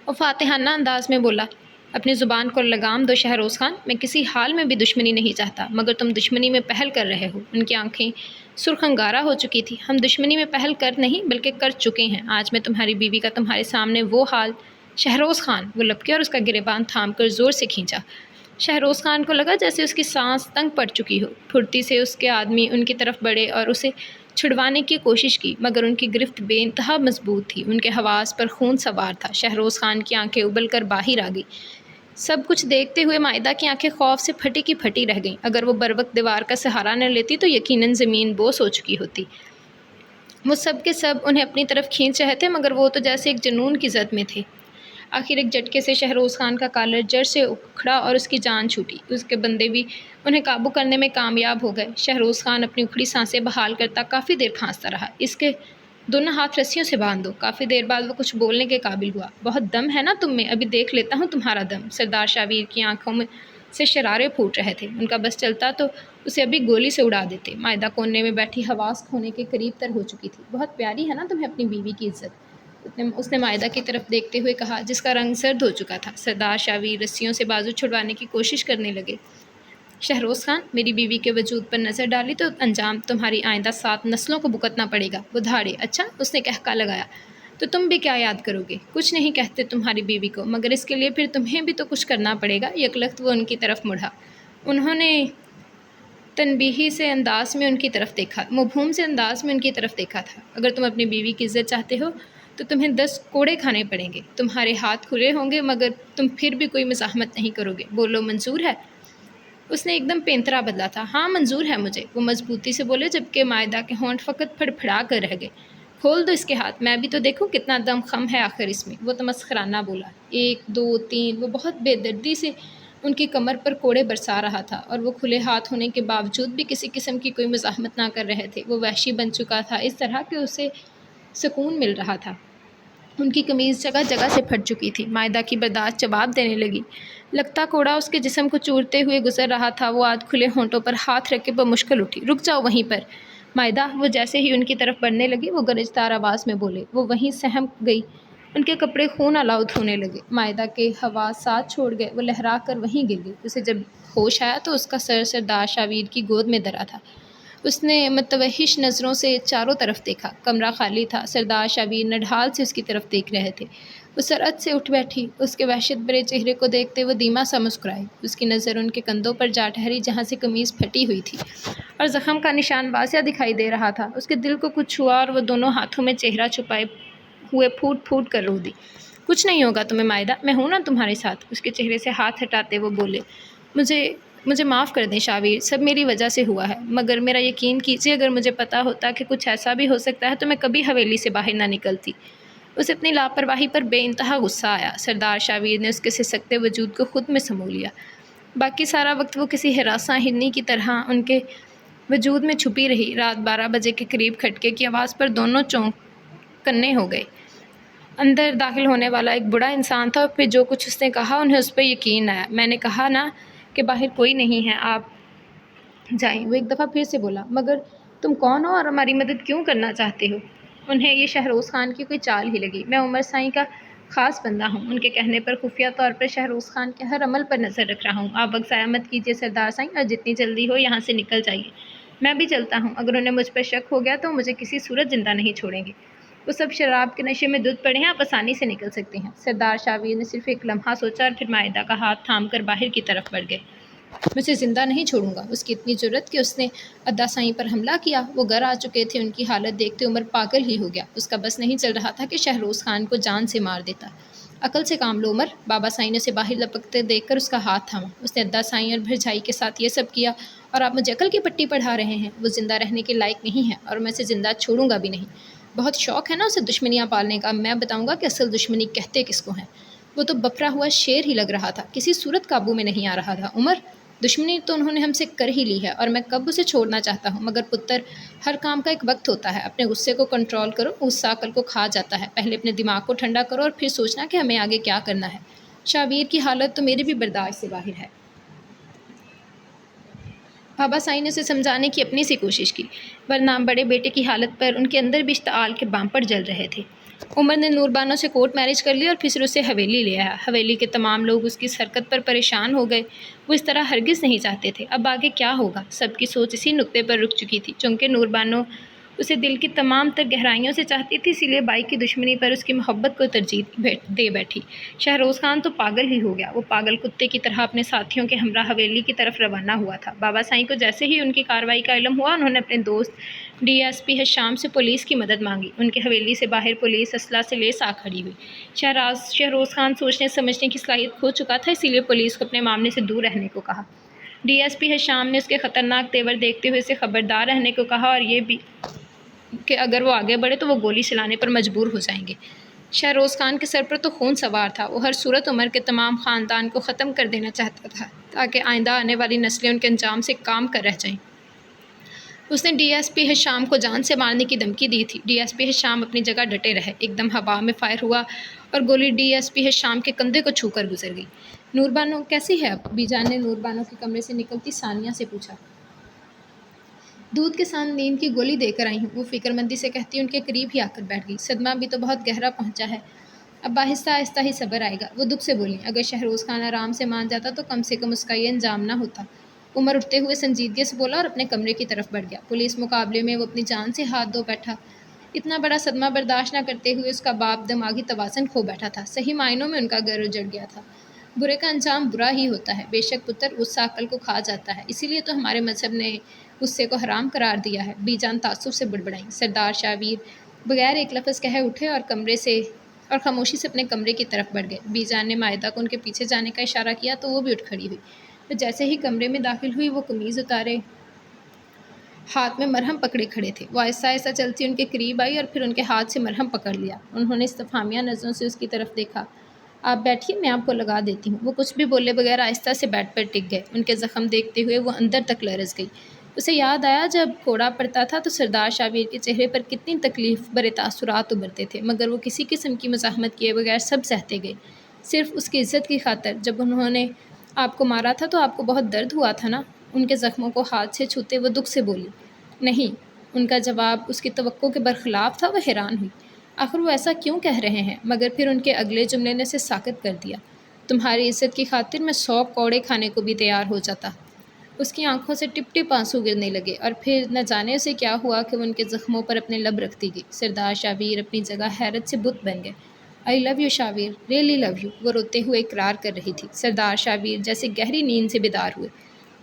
Speaker 1: وہ فاتحانہ انداز میں بولا۔ اپنی زبان کو لگام دو شہروز خان، میں کسی حال میں بھی دشمنی نہیں چاہتا، مگر تم دشمنی میں پہل کر رہے ہو۔ ان کی آنکھیں سرخ انگارہ ہو چکی تھی۔ ہم دشمنی میں پہل کر نہیں بلکہ کر چکے ہیں۔ آج میں تمہاری بیوی کا تمہارے سامنے وہ حال۔ شہروز خان، وہ لپکے اور اس کا گریبان تھام کر زور سے کھینچا۔ شہروز خان کو لگا جیسے اس کی سانس تنگ پڑ چکی ہو۔ پھرتی سے اس کے آدمی ان کی طرف بڑھے اور اسے چھڑوانے کی کوشش کی، مگر ان کی گرفت بے انتہا مضبوط تھی۔ ان کے حواس پر خون سوار تھا۔ شہروز خان کی آنکھیں ابل کر باہر آ گئی۔ سب کچھ دیکھتے ہوئے مائدہ کی آنکھیں خوف سے پھٹی کی پھٹی رہ گئیں۔ اگر وہ بروقت دیوار کا سہارا نہ لیتی تو یقیناً زمین بوس ہو چکی ہوتی۔ وہ سب کے سب انہیں اپنی طرف کھینچ رہے تھے، مگر وہ تو جیسے ایک جنون کی زد میں تھے۔ آخر ایک جھٹکے سے شہروز خان کا کالر جڑ سے اکھڑا اور اس کی جان چھوٹی۔ اس کے بندے بھی انہیں قابو کرنے میں کامیاب ہو گئے۔ شہروز خان اپنی اکھڑی سانسیں بحال کرتا کافی دیر کھانستا رہا۔ اس کے دونوں ہاتھ رسیوں سے باندھ دو۔ کافی دیر بعد وہ کچھ بولنے کے قابل ہوا۔ بہت دم ہے نا تم میں، ابھی دیکھ لیتا ہوں تمہارا دم۔ سردار شاویر کی آنکھوں میں سے شرارے پھوٹ رہے تھے۔ ان کا بس چلتا تو اسے ابھی گولی سے اڑا دیتے۔ مائدہ کونے میں بیٹھی حواس کھونے کے قریب تر ہو چکی تھی۔ بہت پیاری ہے نا تمہیں اپنی بیوی کی عزت، اس نے مائدہ کی طرف دیکھتے ہوئے کہا، جس کا رنگ زرد ہو چکا تھا۔ سردار شاویر رسیوں سے بازو چھڑوانے کی کوشش کرنے لگے۔ شہروز خان، میری بیوی کے وجود پر نظر ڈالی تو انجام تمہاری آئندہ 7 نسلوں کو بھگتنا پڑے گا۔ وہ دھاڑے۔ اچھا، اس نے قہقہ لگایا۔ تو تم بھی کیا یاد کرو گے؟ کچھ نہیں کہتے تمہاری بیوی کو، مگر اس کے لیے پھر تمہیں بھی تو کچھ کرنا پڑے گا۔ یکلخت وہ ان کی طرف مڑا۔ انہوں نے تنبیہی سے انداز میں ان کی طرف دیکھا، مبہوم سے انداز میں ان کی طرف دیکھا تھا۔ اگر تم اپنی بیوی کی عزت چاہتے ہو تو تمہیں 10 کوڑے کھانے پڑیں گے۔ تمہارے ہاتھ کھلے ہوں گے مگر تم پھر بھی کوئی مزاحمت نہیں کرو گے۔ بولو، منظور ہے؟ اس نے ایک دم پینترا بدلا تھا۔ ہاں منظور ہے مجھے، وہ مضبوطی سے بولے، جبکہ مائدہ کے ہونٹ فقط پھڑپھڑا کر رہ گئے۔ کھول دو اس کے ہاتھ، میں بھی تو دیکھوں کتنا دم خم ہے آخر اس میں۔ وہ تمسخرانہ بولا۔ 1 2 3، وہ بہت بے دردی سے ان کی کمر پر کوڑے برسا رہا تھا اور وہ کھلے ہاتھ ہونے کے باوجود بھی کسی قسم کی کوئی مزاحمت نہ کر رہے تھے۔ وہ وحشی بن چکا تھا، اس طرح کہ اسے سکون مل رہا تھا۔ ان کی قمیض جگہ جگہ سے پھٹ چکی تھی۔ مائدہ کی برداشت جواب دینے لگی۔ لگتا کوڑا اس کے جسم کو چورتے ہوئے گزر رہا تھا۔ وہ آج کھلے ہونٹوں پر ہاتھ رکھ کے بمشکل اٹھی۔ رک جاؤ وہیں پر مائدہ۔ وہ جیسے ہی ان کی طرف بڑھنے لگی وہ گرجدار آواز میں بولے۔ وہ وہیں سہم گئی۔ ان کے کپڑے خون آلود ہونے لگے۔ مائدہ کے حواسات چھوڑ گئے۔ وہ لہرا کر وہیں گر گئی۔ اسے جب ہوش آیا تو اس کا سر سردار شاویر کی گود میں دھرا تھا۔ اس نے متوحش نظروں سے چاروں طرف دیکھا۔ کمرہ خالی تھا۔ سردار شاویر نڈھال سے اس کی طرف دیکھ رہے تھے۔ وہ سرعت سے اٹھ بیٹھی۔ اس کے وحشت بھرے چہرے کو دیکھتے وہ دھیما سا مسکرائی۔ اس کی نظر ان کے کندھوں پر جا ٹھہری جہاں سے قمیض پھٹی ہوئی تھی اور زخم کا نشان واضح دکھائی دے رہا تھا۔ اس کے دل کو کچھ ہوا اور وہ دونوں ہاتھوں میں چہرہ چھپائے ہوئے پھوٹ پھوٹ کر رو دی۔ کچھ نہیں ہوگا تمہیں مائدہ، میں ہوں نا تمہارے ساتھ۔ اس کے چہرے سے ہاتھ ہٹاتے وہ بولے۔ مجھے معاف کر دیں شاویر، سب میری وجہ سے ہوا ہے، مگر میرا یقین کیجیے اگر مجھے پتا ہوتا کہ کچھ ایسا بھی ہو سکتا ہے تو میں کبھی حویلی سے باہر نہ نکلتی۔ اسے اپنی لاپرواہی پر بے انتہا غصہ آیا۔ سردار شاویر نے اس کے سسکتے وجود کو خود میں سمو لیا۔ باقی سارا وقت وہ کسی ہراساں ہرنی کی طرح ان کے وجود میں چھپی رہی۔ رات 12 بجے کے قریب کھٹکے کی آواز پر دونوں چونکنے ہو گئے۔ اندر داخل ہونے والا ایک بوڑھا انسان تھا اور پھر جو کچھ اس نے کہا انہیں اس پہ یقین آیا۔ میں نے کہا نا کہ باہر کوئی نہیں ہے، آپ جائیں۔ وہ ایک دفعہ پھر سے بولا۔ مگر تم کون ہو اور ہماری مدد کیوں کرنا چاہتے ہو؟ انہیں یہ شہروز خان کی کوئی چال ہی لگی۔ میں عمر سائیں کا خاص بندہ ہوں، ان کے کہنے پر خفیہ طور پر شہروز خان کے ہر عمل پر نظر رکھ رہا ہوں۔ آپ وقت ضائع مت کیجیے سردار سائیں اور جتنی جلدی ہو یہاں سے نکل جائیے۔ میں بھی چلتا ہوں، اگر انہیں مجھ پر شک ہو گیا تو وہ مجھے کسی صورت زندہ نہیں چھوڑیں گے۔ وہ سب شراب کے نشے میں دھت پڑے ہیں، آپ آسانی سے نکل سکتے ہیں۔ سردار شاویر نے صرف ایک لمحہ سوچا اور پھر مائدہ کا ہاتھ تھام کر باہر کی طرف بڑھ گئے۔ میں اسے زندہ نہیں چھوڑوں گا۔ اس کی اتنی جرأت کہ اس نے ادا سائیں پر حملہ کیا۔ وہ گھر آ چکے تھے۔ ان کی حالت دیکھتے عمر پاگل ہی ہو گیا۔ اس کا بس نہیں چل رہا تھا کہ شہروز خان کو جان سے مار دیتا۔ عقل سے کام لو عمر۔ بابا سائیں نے اسے باہر لپکتے دیکھ کر اس کا ہاتھ تھاما۔ اس نے ادا سائیں اور بھرجائی کے ساتھ یہ سب کیا اور آپ مجھے عقل کی پٹی پڑھا رہے ہیں؟ وہ زندہ رہنے کے لائق نہیں ہے اور میں اسے زندہ چھوڑوں گا بھی نہیں۔ بہت شوق ہے نا اسے دشمنیاں پالنے کا۔ میں بتاؤں گا کہ اصل دشمنی کہتے کس کو ہیں۔ وہ تو بپرا ہوا شیر ہی لگ رہا تھا، کسی صورت قابو میں نہیں آ رہا تھا۔ عمر، دشمنی تو انہوں نے ہم سے کر ہی لی ہے اور میں کب اسے چھوڑنا چاہتا ہوں، مگر پتر ہر کام کا ایک وقت ہوتا ہے۔ اپنے غصے کو کنٹرول کرو، غصہ عقل کو کھا جاتا ہے۔ پہلے اپنے دماغ کو ٹھنڈا کرو اور پھر سوچنا کہ ہمیں آگے کیا کرنا ہے۔ شاویر کی حالت تو میرے بھی برداشت سے باہر ہے۔ بابا سائیں نے اسے سمجھانے کی اپنی سی کوشش کی، ورنہ بڑے بیٹے کی حالت پر ان کے اندر بھی اشتعال کے بام پر جل رہے تھے۔ عمر نے نور بانو سے کورٹ میرج کر لی اور پھر اسے حویلی لے آیا۔ حویلی کے تمام لوگ اس کی اس حرکت پر پریشان ہو گئے۔ وہ اس طرح ہرگز نہیں چاہتے تھے۔ اب آگے کیا ہوگا؟ سب کی سوچ اسی نقطے پر رک چکی تھی۔ چونکہ نور بانو اسے دل کی تمام تر گہرائیوں سے چاہتی تھی، اسی لیے بائی کی دشمنی پر اس کی محبت کو ترجیح دے بیٹھی۔ شہروز خان تو پاگل ہی ہو گیا۔ وہ پاگل کتے کی طرح اپنے ساتھیوں کے ہمراہ حویلی کی طرف روانہ ہوا تھا۔ بابا سائیں کو جیسے ہی ان کی کارروائی کا علم ہوا انہوں نے اپنے دوست ڈی ایس پی حشام سے پولیس کی مدد مانگی۔ ان کے حویلی سے باہر پولیس اسلحہ سے لیس آ کھڑی ہوئی۔ شہروز خان سوچنے سمجھنے کی صلاحیت کھو چکا تھا، اسی لیے پولیس کو اپنے معاملے سے دور رہنے کو کہا۔ ڈی ایس پی حشام نے اس کے خطرناک تیور دیکھتے ہوئے اسے خبردار رہنے کو کہا اور یہ بھی کہ اگر وہ آگے بڑھے تو وہ گولی چلانے پر مجبور ہو جائیں گے۔ شہروز خان کے سر پر تو خون سوار تھا۔ وہ ہر صورت عمر کے تمام خاندان کو ختم کر دینا چاہتا تھا تاکہ آئندہ آنے والی نسلیں ان کے انجام سے کام کر رہ جائیں۔ اس نے ڈی ایس پی حشام کو جان سے مارنے کی دھمکی دی تھی۔ ڈی ایس پی حشام اپنی جگہ ڈٹے رہے۔ ایک دم ہوا میں فائر ہوا اور گولی ڈی ایس پی حشام کے کندھے کو چھو کر گزر گئی۔ نور بانو کیسی ہے اب؟ بی جان نے نور بانو کے کمرے سے نکلتی ثانیہ سے پوچھا۔ دودھ کے ساتھ نیند کی گولی دے کر آئی ہوں، وہ فکر مندی سے کہتی ان کے قریب ہی آ کر بیٹھ گئی۔ صدمہ بھی تو بہت گہرا پہنچا ہے، اب آہستہ آہستہ ہی صبر آئے گا۔ وہ دکھ سے بولیں، اگر شہروز خان آرام سے مان جاتا تو کم سے کم اس کا یہ انجام نہ ہوتا۔ عمر اٹھتے ہوئے سنجیدگی سے بولا اور اپنے کمرے کی طرف بڑھ گیا۔ پولیس مقابلے میں وہ اپنی جان سے ہاتھ دھو بیٹھا۔ اتنا بڑا صدمہ برداشت نہ کرتے ہوئے اس کا باپ دماغی توازن کھو بیٹھا تھا۔ صحیح معنوں میں ان کا گھر اجڑ گیا تھا۔ برے کا انجام برا ہی ہوتا ہے۔ بے شک پتر، غصہ عقل کو کھا جاتا ہے، اسی لیے تو ہمارے مذہب نے غصے کو حرام قرار دیا ہے، بی جان تعصب سے بڑبڑائیں۔ سردار شاویر بغیر ایک لفظ کہے اٹھے اور خاموشی سے اپنے کمرے کی طرف بڑھ گئے۔ بی جان نے مائدہ کو ان کے پیچھے جانے کا اشارہ کیا تو وہ بھی اٹھ کھڑی ہوئی۔ وہ جیسے ہی کمرے میں داخل ہوئی وہ قمیض اتارے ہاتھ میں مرہم پکڑے کھڑے تھے۔ وہ آہستہ آہستہ چلتی ان کے قریب آئی اور پھر ان کے ہاتھ سے مرہم پکڑ لیا۔ انہوں نے استفہامیہ نظروں سے اس کی طرف دیکھا۔ آپ بیٹھیے، میں آپ کو لگا دیتی ہوں۔ وہ کچھ بھی بولے بغیر آہستہ سے بیڈ پر ٹک گئے۔ ان کے زخم دیکھتے ہوئے وہ اندر تک لرز گئی۔ اسے یاد آیا جب گھوڑا پڑتا تھا تو سردار شابیر کے چہرے پر کتنی تکلیف برے تاثرات ابھرتے تھے، مگر وہ کسی قسم کی مزاحمت کیے بغیر سب سہتے گئے، صرف اس کی عزت کی خاطر۔ جب انہوں نے آپ کو مارا تھا تو آپ کو بہت درد ہوا تھا نا؟ ان کے زخموں کو ہاتھ سے چھوتے وہ دکھ سے بولی۔ نہیں، ان کا جواب اس کی توقع کے برخلاف تھا۔ وہ حیران ہوئی، آخر وہ ایسا کیوں کہہ رہے ہیں؟ مگر پھر ان کے اگلے جملے نے اسے ساکت کر دیا۔ تمہاری عزت کی خاطر میں 100 کوڑے کھانے کو بھی تیار ہو جاتا۔ اس کی آنکھوں سے ٹپ ٹپ آنسو گرنے لگے، اور پھر نہ جانے اسے کیا ہوا کہ وہ ان کے زخموں پر اپنے لب رکھتی گئی۔ سردار شابیر اپنی جگہ حیرت سے بت بن گئے۔ I love you Shabir, really love you, وہ روتے ہوئے اقرار کر رہی تھی۔ سردار شابیر جیسے گہری نیند سے بیدار ہوئے۔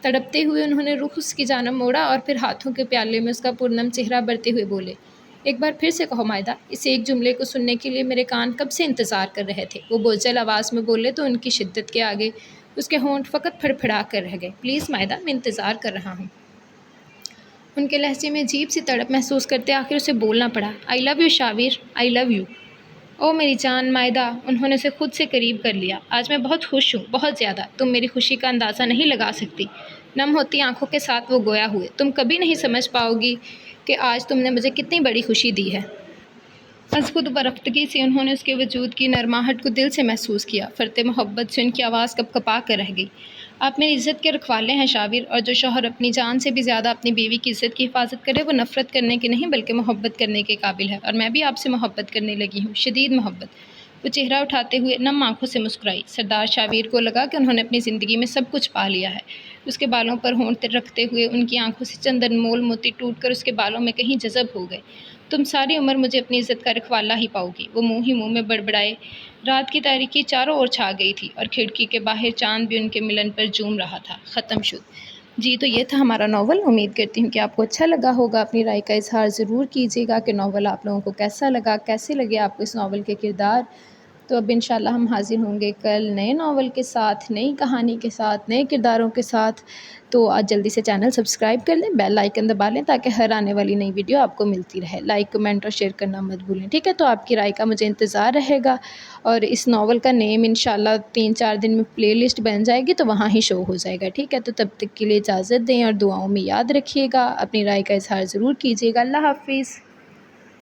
Speaker 1: تڑپتے ہوئے انہوں نے رخ اس کی جانب موڑا اور پھر ہاتھوں کے پیالے میں اس کا پرنم چہرہ برتے ہوئے بولے، ایک بار پھر سے کہو مائدہ، اس ایک جملے کو سننے کے لیے میرے کان کب سے انتظار کر رہے تھے۔ وہ بوجھل آواز میں بولے تو ان کی شدت کے آگے اس کے ہونٹ فقط پھڑ پھڑا کر رہ گئے۔ پلیز مائدہ، میں انتظار کر رہا ہوں۔ ان کے لہجے میں عجیب سی تڑپ محسوس کرتے آخر اسے بولنا پڑا، آئی love you Shabbir, I love you. او میری جان مائدہ، انہوں نے اسے خود سے قریب کر لیا۔ آج میں بہت خوش ہوں، بہت زیادہ، تم میری خوشی کا اندازہ نہیں لگا سکتی۔ نم ہوتی آنکھوں کے ساتھ وہ گویا ہوئے، تم کبھی نہیں سمجھ پاؤ گی کہ آج تم نے مجھے کتنی بڑی خوشی دی ہے۔ از خود برفتگی سے انہوں نے اس کے وجود کی نرماہٹ کو دل سے محسوس کیا۔ فرط محبت سے ان کی آواز کپ کپا کر رہ گئی۔ آپ میری عزت کے رکھوالے ہیں شابیر، اور جو شوہر اپنی جان سے بھی زیادہ اپنی بیوی کی عزت کی حفاظت کرے وہ نفرت کرنے کے نہیں بلکہ محبت کرنے کے قابل ہے، اور میں بھی آپ سے محبت کرنے لگی ہوں، شدید محبت۔ وہ چہرہ اٹھاتے ہوئے نم آنکھوں سے مسکرائی۔ سردار شابیر کو لگا کہ انہوں نے اپنی زندگی میں سب کچھ پا لیا ہے۔ اس کے بالوں پر ہونٹ رکھتے ہوئے ان کی آنکھوں سے چند انمول موتی ٹوٹ کر اس کے بالوں میں کہیں جذب ہو گئے۔ تم ساری عمر مجھے اپنی عزت کا رکھوالا ہی پاؤ گی، وہ منہ ہی منہ میں بڑبڑائے۔ رات کی تاریکی چاروں اور چھا گئی تھی، اور کھڑکی کے باہر چاند بھی ان کے ملن پر جھوم رہا تھا۔ ختم شد۔ جی تو یہ تھا ہمارا ناول۔ امید کرتی ہوں کہ آپ کو اچھا لگا ہوگا۔ اپنی رائے کا اظہار ضرور کیجیے گا کہ ناول آپ لوگوں کو کیسا لگا، کیسے لگے آپ کو اس ناول کے کردار۔ تو اب انشاءاللہ ہم حاضر ہوں گے کل نئے ناول کے ساتھ، نئی کہانی کے ساتھ، نئے کرداروں کے ساتھ۔ تو آج جلدی سے چینل سبسکرائب کر لیں، بیل آئیکن دبا لیں تاکہ ہر آنے والی نئی ویڈیو آپ کو ملتی رہے۔ لائک، کمنٹ اور شیئر کرنا مت بھولیں، ٹھیک ہے؟ تو آپ کی رائے کا مجھے انتظار رہے گا، اور اس ناول کا نیم انشاءاللہ 3-4 دن میں پلے لسٹ بن جائے گی تو وہاں ہی شو ہو جائے گا، ٹھیک ہے؟ تو تب تک کے لیے اجازت دیں، اور دعاؤں میں یاد رکھیے گا، اپنی رائے کا اظہار ضرور کیجیے گا۔ اللہ حافظ۔